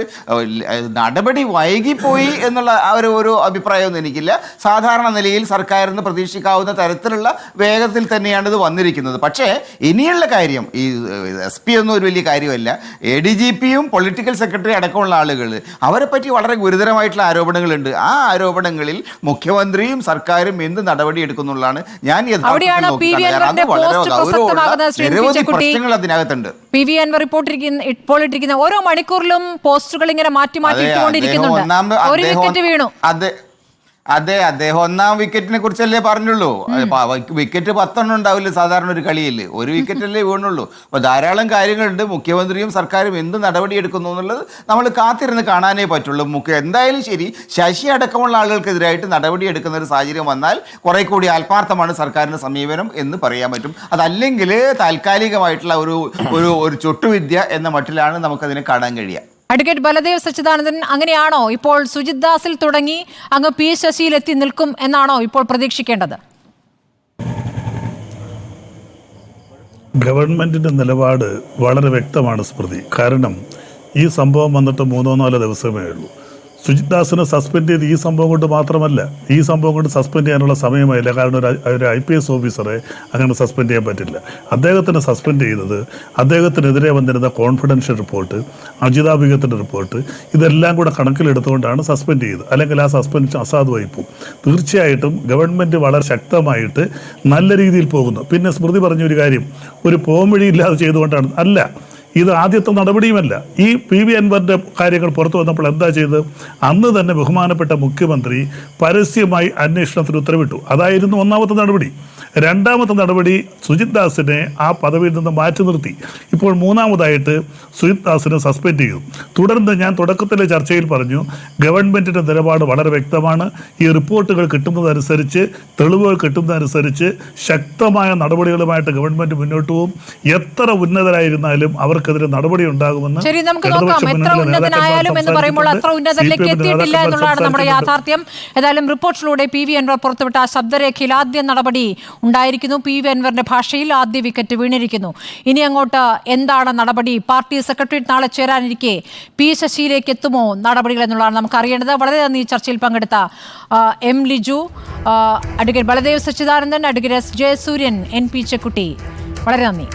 നടപടി വൈകിപ്പോയി എന്നുള്ള ഒരു അഭിപ്രായമൊന്നും എനിക്കില്ല. സാധാരണ നിലയിൽ സർക്കാരിന് പ്രതീക്ഷിക്കാവുന്ന തരത്തിലുള്ള വേഗത്തിൽ തന്നെയാണ് ഇത് വന്നിരിക്കുന്നത്. പക്ഷേ ഇനിയുള്ള കാര്യം, ഈ SP ഒന്നും ഒരു വലിയ കാര്യമല്ല. ADGPയും പൊളിറ്റിക്കൽ സെക്രട്ടറി അടക്കമുള്ള ആളുകൾ, അവരെ പറ്റി വളരെ ഗുരുതരമായിട്ടുള്ള ആരോപണങ്ങളുണ്ട്. ആ ആരോപണങ്ങളിൽ മുഖ്യമന്ത്രിയും സർക്കാരും എന്ത് നടപടി എടുക്കുന്നുള്ളതാണ് ഞാൻ പ്രശ്നങ്ങൾ അതിനകത്തുണ്ട്. PV Anwar ഇപ്പോൾ ഇട്ടിരിക്കുന്ന ഓരോ മണിക്കൂറിലും പോസ്റ്റുകൾ ഇങ്ങനെ മാറ്റി ഇട്ടുകൊണ്ടിരിക്കുന്നുണ്ട്. ഒരു വിക്കറ്റ് വീണു. അതെ, അദ്ദേഹം 1ാം വിക്കറ്റിനെ കുറിച്ചല്ലേ പറഞ്ഞുള്ളൂ. വിക്കറ്റ് 10 ഉണ്ടാവില്ല സാധാരണ ഒരു കളിയിൽ, ഒരു വിക്കറ്റല്ലേ വീണുള്ളൂ. അപ്പോൾ ധാരാളം കാര്യങ്ങളുണ്ട്. മുഖ്യമന്ത്രിയും സർക്കാരും എന്ത് നടപടി എടുക്കുന്നു എന്നുള്ളത് നമ്മൾ കാത്തിരുന്ന് കാണാനേ പറ്റുള്ളൂ. എന്തായാലും ശരി, ശശി അടക്കമുള്ള ആളുകൾക്കെതിരായിട്ട് നടപടി എടുക്കുന്ന ഒരു സാഹചര്യം വന്നാൽ കുറെ കൂടി ആത്മാർത്ഥമാണ് സർക്കാരിന്റെ സമീപനം എന്ന് പറയാൻ പറ്റും. അതല്ലെങ്കിൽ താൽക്കാലികമായിട്ടുള്ള ഒരു ചൊട്ടുവിദ്യ എന്ന മട്ടിലാണ് നമുക്കതിനെ കാണാൻ കഴിയുക. അഡ്വക്കേറ്റ് ബലദേവ് സച്ചിദാനന്ദൻ, അങ്ങനെയാണോ ഇപ്പോൾ സുജിത് ദാസിൽ തുടങ്ങി അങ്ങ് P. ശശിയിൽ എത്തി നിൽക്കും എന്നാണോ ഇപ്പോൾ പ്രതീക്ഷിക്കേണ്ടത്? ഗവൺമെന്റിന്റെ നിലപാട് വളരെ വ്യക്തമാണ് സ്മൃതി. കാരണം ഈ സംഭവം വന്നിട്ട് 3-4 ദിവസമേ ഉള്ളൂ. സുജിത് ദാസിനെ സസ്പെൻഡ് ചെയ്ത് ഈ സംഭവം കൊണ്ട് മാത്രമല്ല, ഈ സംഭവം കൊണ്ട് സസ്പെൻഡ് ചെയ്യാനുള്ള സമയമായില്ല. കാരണം ഒരു IPS ഓഫീസറെ അങ്ങനെ സസ്പെൻഡ് ചെയ്യാൻ പറ്റില്ല. അദ്ദേഹത്തിന് സസ്പെൻഡ് ചെയ്തത് അദ്ദേഹത്തിനെതിരെ വന്നിരുന്ന കോൺഫിഡൻഷ്യൽ റിപ്പോർട്ട്, അജിതാഭിഗത്തിൻ്റെ റിപ്പോർട്ട്, ഇതെല്ലാം കൂടെ കണക്കിലെടുത്തുകൊണ്ടാണ് സസ്പെൻഡ് ചെയ്തത്. അല്ലെങ്കിൽ ആ സസ്പെൻഷൻ അസാധുവായി പോകും. തീർച്ചയായിട്ടും ഗവൺമെൻറ് വളരെ ശക്തമായിട്ട് നല്ല രീതിയിൽ പോകുന്നു. പിന്നെ സ്മൃതി പറഞ്ഞൊരു കാര്യം, ഒരു പോംവഴിയില്ലാതെ ചെയ്തുകൊണ്ടാണ് അല്ല, ഇത് ആദ്യത്തെ നടപടിയുമല്ല. ഈ PV അൻവറിൻ്റെ കാര്യങ്ങൾ പുറത്തു വന്നപ്പോൾ എന്താ ചെയ്തത്? അന്ന് തന്നെ ബഹുമാനപ്പെട്ട മുഖ്യമന്ത്രി പരസ്യമായി അന്വേഷണത്തിന് ഉത്തരവിട്ടു. അതായിരുന്നു 1ാമത്തെ നടപടി. 2ാമത്തെ നടപടി സുജിത് ദാസിനെ ആ പദവിയിൽ നിന്ന് മാറ്റി നിർത്തി. ഇപ്പോൾ 3ാമതായിട്ട് സുജിത് ദാസിനെ സസ്പെൻഡ് ചെയ്തു. തുടർന്ന് ഞാൻ തുടക്കത്തിലെ ചർച്ചയിൽ പറഞ്ഞു, ഗവൺമെൻറ്റിൻ്റെ നിലപാട് വളരെ വ്യക്തമാണ്. ഈ റിപ്പോർട്ടുകൾ കിട്ടുന്നതനുസരിച്ച്, തെളിവുകൾ കിട്ടുന്നതനുസരിച്ച് ശക്തമായ നടപടികളുമായിട്ട് ഗവൺമെൻറ് മുന്നോട്ട് പോകും. എത്ര ഉന്നതരായിരുന്നാലും അവർക്കെതിരെ നടപടി ഉണ്ടാകുമെന്ന് നമ്മുടെ യാഥാർത്ഥ്യം. ഏതായാലും റിപ്പോർട്ടിലൂടെ PV Anwar പുറത്തുവിട്ട ശബ്ദരേഖയിൽ ആദ്യ നടപടി ഉണ്ടായിരിക്കുന്നു. PV Anwarന്റെ ഭാഷയിൽ ആദ്യ വിക്കറ്റ് വീണിരിക്കുന്നു. ഇനി അങ്ങോട്ട് എന്താണ് നടപടി? പാർട്ടി സെക്രട്ടേറിയറ്റ് നാളെ ചേരാനിരിക്കെ P. ശശിയിലേക്ക് എത്തുമോ നടപടികൾ എന്നുള്ളതാണ് നമുക്ക് അറിയേണ്ടത്. വളരെ നന്ദി ചർച്ചയിൽ പങ്കെടുത്ത M. Liju, advocate Baladev Sachidanandan, advocate S. Jayasuryan, NP Chekkutty. വളരെ നന്ദി.